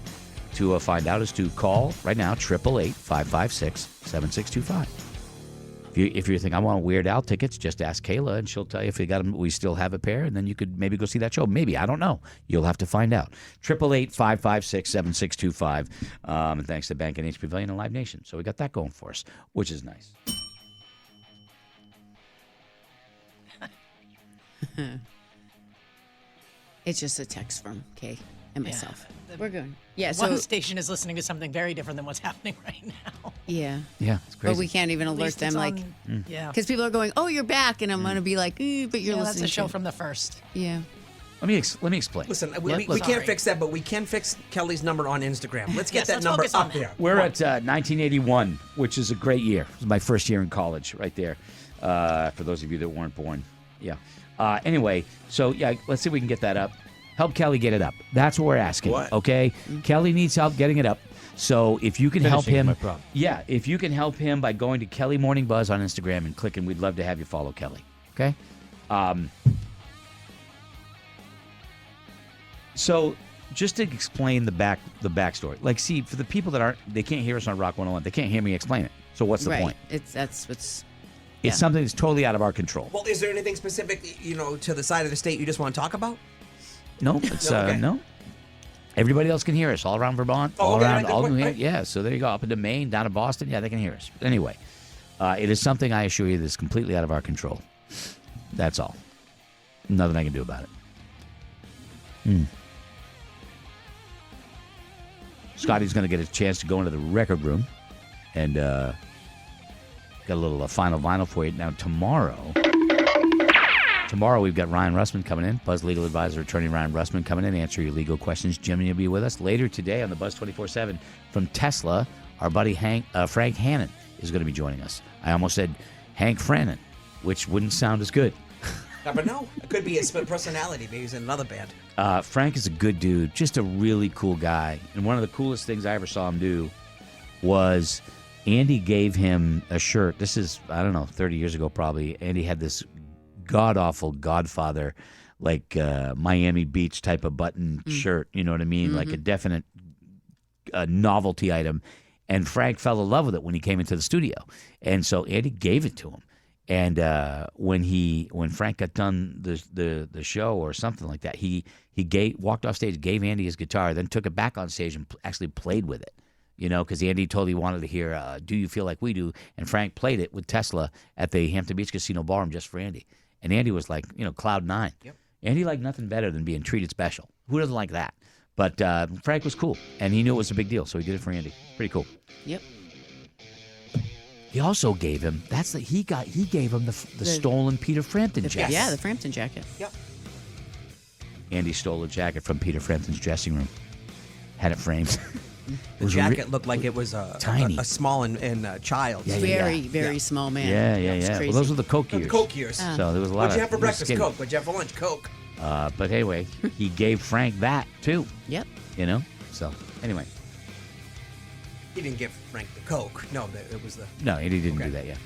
to find out is to call right now 888-556-7625. If you think I want Weird Al tickets, just ask Kayla and she'll tell you if we got them. We still have a pair, and then you could maybe go see that show. Maybe, I don't know. You'll have to find out. 888-556-7625. And thanks to Bank NH Pavilion and Live Nation. So we got that going for us, which is nice. It's just a text from Kay and myself. We're good. Yeah, so one station is listening to something very different than what's happening right now. Yeah. Yeah, it's crazy. But we can't even At alert least them, it's like, on- yeah. because people are going, "Oh, you're back," and I'm gonna be like, but you're Yeah, listening. that's a show to from the first. Yeah. Let me explain. Listen, we can't fix that, but we can fix Kelly's number on Instagram. Let's get Yes, that let's number focus on up that. there. We're at 1981, which is a great year. It was my first year in college, right there. For those of you that weren't born, yeah. Anyway, so yeah, let's see if we can get that up. Help Kelly get it up. That's what we're asking. What? Okay, Kelly needs help getting it up. So if you can help Finishing him, my problem. yeah, if you can help him by going to Kelly Morning Buzz on Instagram and clicking, we'd love to have you follow Kelly. Okay. So just to explain the backstory, like, see, for the people that they can't hear us on Rock 101, they can't hear me explain it. So what's the point? It's something that's totally out of our control. Well, is there anything specific, to the side of the state you just want to talk about? No, it's Okay. no. Everybody else can hear us all around Vermont, all okay, around right, all good New point, Hampshire. Yeah, so there you go, up into Maine, down to Boston. Yeah, they can hear us. But anyway, it is something, I assure you, that's completely out of our control. That's all. Nothing I can do about it. Scotty's going to get a chance to go into the record room and got a little final vinyl for you. Now, Tomorrow we've got Ryan Russman coming in, Buzz legal advisor, attorney Ryan Russman coming in, answer your legal questions. Jimmy will be with us later today on the Buzz 24/7 from Tesla. Our buddy Frank Hannon is going to be joining us. I almost said Hank Frannon, which wouldn't sound as good. Never know. It could be his personality. Maybe he's in another band. Frank is a good dude, just a really cool guy. And one of the coolest things I ever saw him do was Andy gave him a shirt. This is, 30 years ago probably. Andy had this god-awful Godfather, like Miami Beach type of button shirt, you know what I mean? Like a definite novelty item. And Frank fell in love with it when he came into the studio. And so Andy gave it to him. And when Frank got done the show or something like that, he walked off stage, gave Andy his guitar, then took it back on stage and actually played with it. Because Andy told he wanted to hear "Do You Feel Like We Do," and Frank played it with Tesla at the Hampton Beach Casino Ballroom just for Andy. And Andy was like, cloud nine. Yep. Andy liked nothing better than being treated special. Who doesn't like that? But Frank was cool, and he knew it was a big deal, so he did it for Andy. Pretty cool. Yep. He also gave him he gave him the stolen Peter Frampton jacket. Yeah, the Frampton jacket. Yep. Andy stole a jacket from Peter Frampton's dressing room. Had it framed. The jacket looked like it was tiny, a small and child. Yeah, very small man. Yeah. Well, those were the Coke years. The Coke years. So there was a lot What'd you have for breakfast? skinny. Coke. What'd you have for lunch? Coke. But anyway, he gave Frank that too. Yep. So anyway. He didn't give Frank the Coke. No, it was the... No, he didn't do that yet.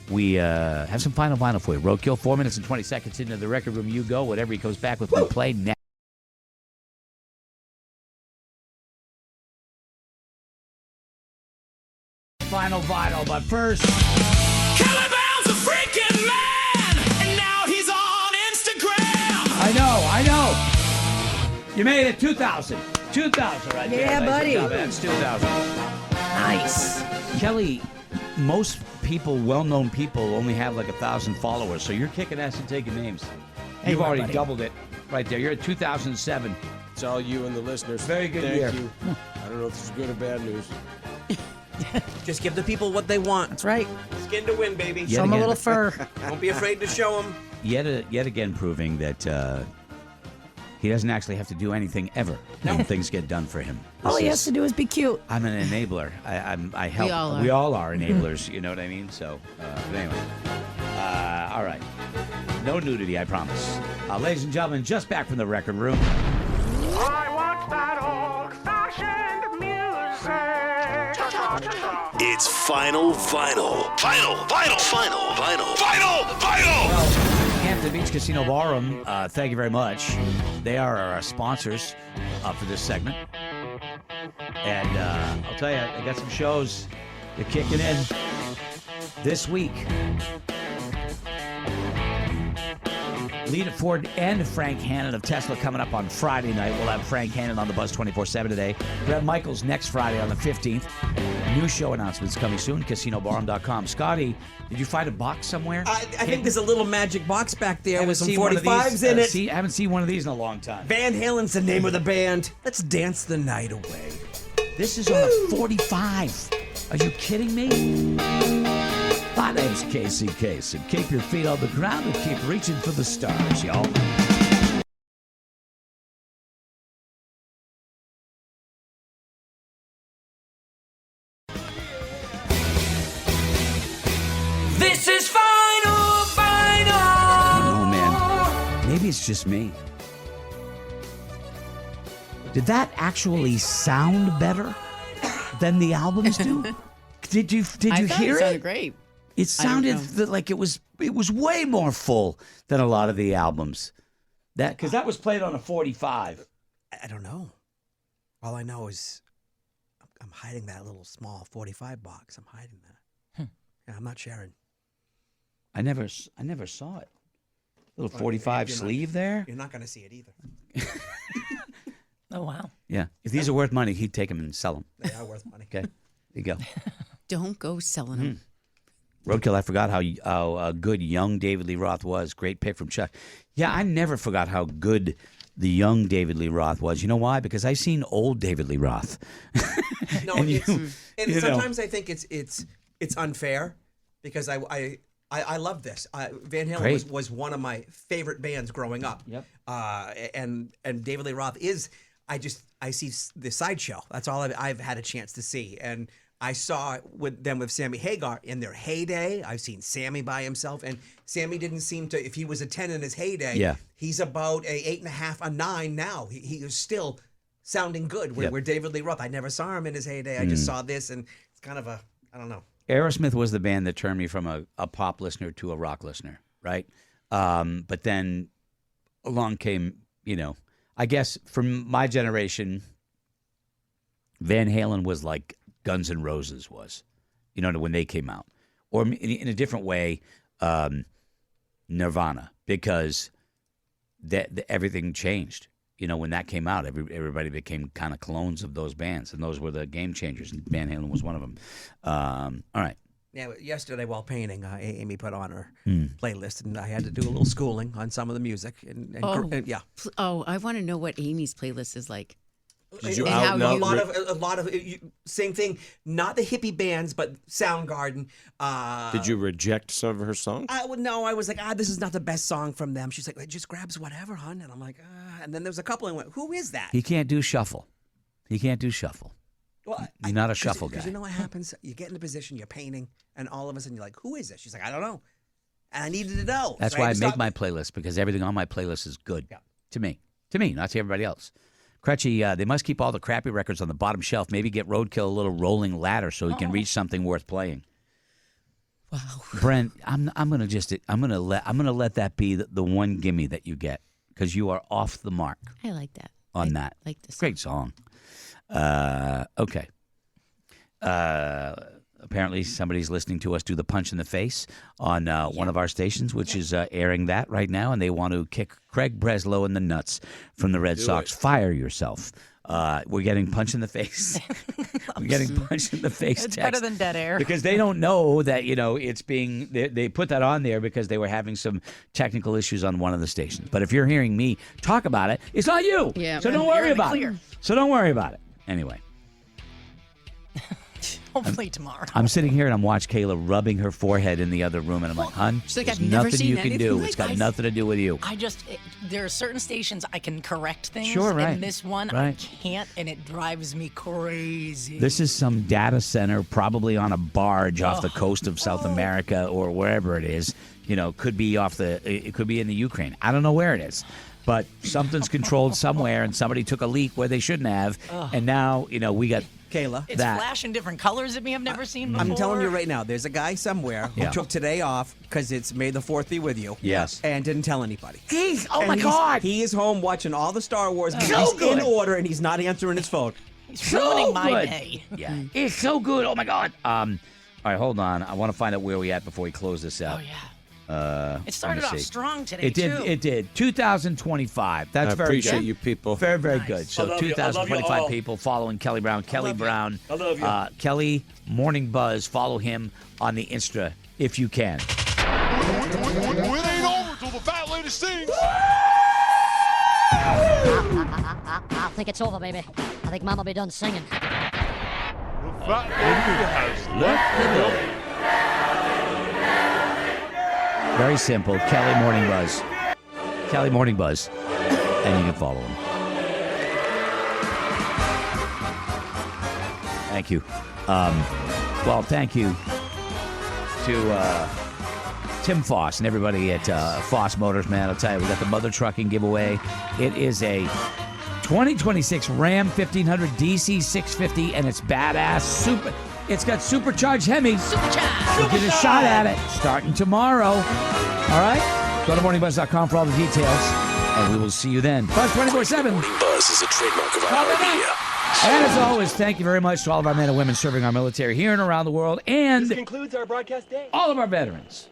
We have some final vinyl for you. Roadkill, 4 minutes and 20 seconds into the record room. You go. Whatever he comes back with, we play next. Final vinyl, but first... Caliban's a freaking man, and now he's on Instagram. I know. You made it 2,000. 2,000 right there. Yeah, Nice buddy. job. That's 2,000. Nice. Kelly, most people, well-known people, only have like 1,000 followers, so you're kicking ass and taking names. You've already buddy. doubled it right there. You're at 2007. It's all you and the listeners. Very good Thank year. you. I don't know if this is good or bad news. Just give the people what they want. That's right. Skin to win, baby. Yet Show 'em a again. little fur. Don't be afraid to show them. Yet again proving that he doesn't actually have to do anything ever when things get done for him. All he has to do is be cute. I'm an enabler. I help. all are. We all are enablers. You know what I mean? So, but anyway. All right. No nudity, I promise. Ladies and gentlemen, just back from the record room. I want that old-fashioned music. It's Final Vinyl. Final Vinyl. Hampton Beach Casino Ballroom, thank you very much. They are our sponsors for this segment. And I'll tell you, I got some shows. They're kicking in this week. Lita Ford and Frank Hannon of Tesla coming up on Friday night. We'll have Frank Hannon on the Buzz 24/7 today. Brett Michaels next Friday on the 15th. New show announcements coming soon, CasinoBallroom.com. Scotty, did you find a box somewhere? I think there's a little magic box back there with some seen one of 45s these. in it. I haven't seen one of these in a long time. Van Halen's the name of the band. Let's dance the night away. This is on a 45. Are you kidding me? My name's Casey Case, and keep your feet on the ground and keep reaching for the stars, y'all. This is Final. Oh, man. Maybe it's just me. Did that actually sound better than the albums do? Did you hear it? it? Sounded great. It sounded like it was way more full than a lot of the albums. Because that was played on a 45. I don't know. All I know is I'm hiding that little small 45 box. I'm hiding that. Yeah, I'm not sharing. I never saw it. Little 45 sleeve there. You're not going to see it either. Oh, wow. Yeah. If these are worth money, he'd take them and sell them. They are worth money. Okay. There you go. Don't go selling them. Roadkill, I forgot how good young David Lee Roth was. Great pick from Chuck. Yeah, I never forgot how good the young David Lee Roth was. You know why? Because I've seen old David Lee Roth. No, And and sometimes I think it's unfair because I love this. Van Halen was one of my favorite bands growing up. Yep. And David Lee Roth is. I see the sideshow. That's all I've had a chance to see. And I saw them with Sammy Hagar in their heyday. I've seen Sammy by himself, and Sammy didn't seem to. If he was a 10 in his heyday, he's about a 8.5, a 9 now. He is still sounding good. Where David Lee Roth, I never saw him in his heyday. I just saw this, and it's kind of I don't know. Aerosmith was the band that turned me from a pop listener to a rock listener, right? But then along came, I guess from my generation, Van Halen was like Guns N' Roses was, when they came out. Or in a different way, Nirvana, because everything changed. When that came out, everybody became kind of clones of those bands, and those were the game changers, and Van Halen was one of them. All right. Yeah, yesterday while painting, Amy put on her playlist, and I had to do a little schooling on some of the music. And yeah. Oh, I want to know what Amy's playlist is like. Did you a lot of same thing. Not the hippie bands, but Soundgarden. Did you reject some of her songs? No, I was like, this is not the best song from them. She's like, it just grabs whatever, hon. And I'm like, and then there was a couple and went, who is that? He can't do shuffle. Well, you're not a shuffle guy. Because you know what happens? You get in the position, you're painting, and all of a sudden you're like, who is it? She's like, I don't know. And I needed to know. That's why I make my playlist, because everything on my playlist is good to me. To me, not to everybody else. Crutchy, they must keep all the crappy records on the bottom shelf. Maybe get Roadkill a little rolling ladder so he can reach something worth playing. Wow, Brent, I'm gonna let that be the one gimme that you get, because you are off the mark. I like that. On that, like this. Great song. Okay. Apparently, somebody's listening to us do the punch in the face on one of our stations, which is airing that right now, and they want to kick Craig Breslow in the nuts from the Red Sox. Fire yourself. We're getting punch in the face. We're getting punch in the face. It's text better than dead air. because they don't know that it's being. They put that on there because they were having some technical issues on one of the stations. But if you're hearing me talk about it, it's not you. Yeah. So don't worry about it. So don't worry about it. Anyway. Hopefully tomorrow. I'm sitting here and I'm watching Kayla rubbing her forehead in the other room, and I'm like, "Hun, She's like, there's I've never nothing seen you can anything do. like It's got this." nothing to do with you." There are certain stations I can correct things. Sure, right. And this one I can't, and it drives me crazy. This is some data center, probably on a barge off the coast of South America or wherever it is. Could be it could be in the Ukraine. I don't know where it is, but something's controlled somewhere, and somebody took a leak where they shouldn't have, and now we got. Kayla. It's flashing different colors that we have never seen before. I'm telling you right now, there's a guy somewhere who took today off because it's May the 4th be with you. Yes. And didn't tell anybody. Oh my God. He is home watching all the Star Wars movies good. in order, and he's not answering his phone. He's ruining my day. Yeah. It's so good. Oh my God. All right, hold on. I want to find out where we at before we close this out. Oh, yeah. It started off strong today, It did. too. It did. 2025. That's I very appreciate good. you people. Very, very good. So I love you. I love you 2025 all. people following Kelly Brown. Kelly Brown. I love you. Kelly Morning Buzz. Follow him on the Insta if you can. It ain't over till the fat lady sings. I think it's over, baby. I think Mama be done singing. The fat lady has left the building. Very simple. Kelly Morning Buzz. Kelly Morning Buzz. And you can follow him. Thank you. Thank you to Tim Foss and everybody at Foss Motors, man. I'll tell you, we got the Mother Trucking giveaway. It is a 2026 Ram 1500 DC 650, and it's badass. It's got supercharged Hemis. So get a shot at it starting tomorrow. All right? Go to morningbuzz.com for all the details. And we will see you then. Buzz 24/7. Morning Buzz is a trademark of iHeartMedia. And as always, thank you very much to all of our men and women serving our military here and around the world, and This concludes our broadcast day. all of our veterans.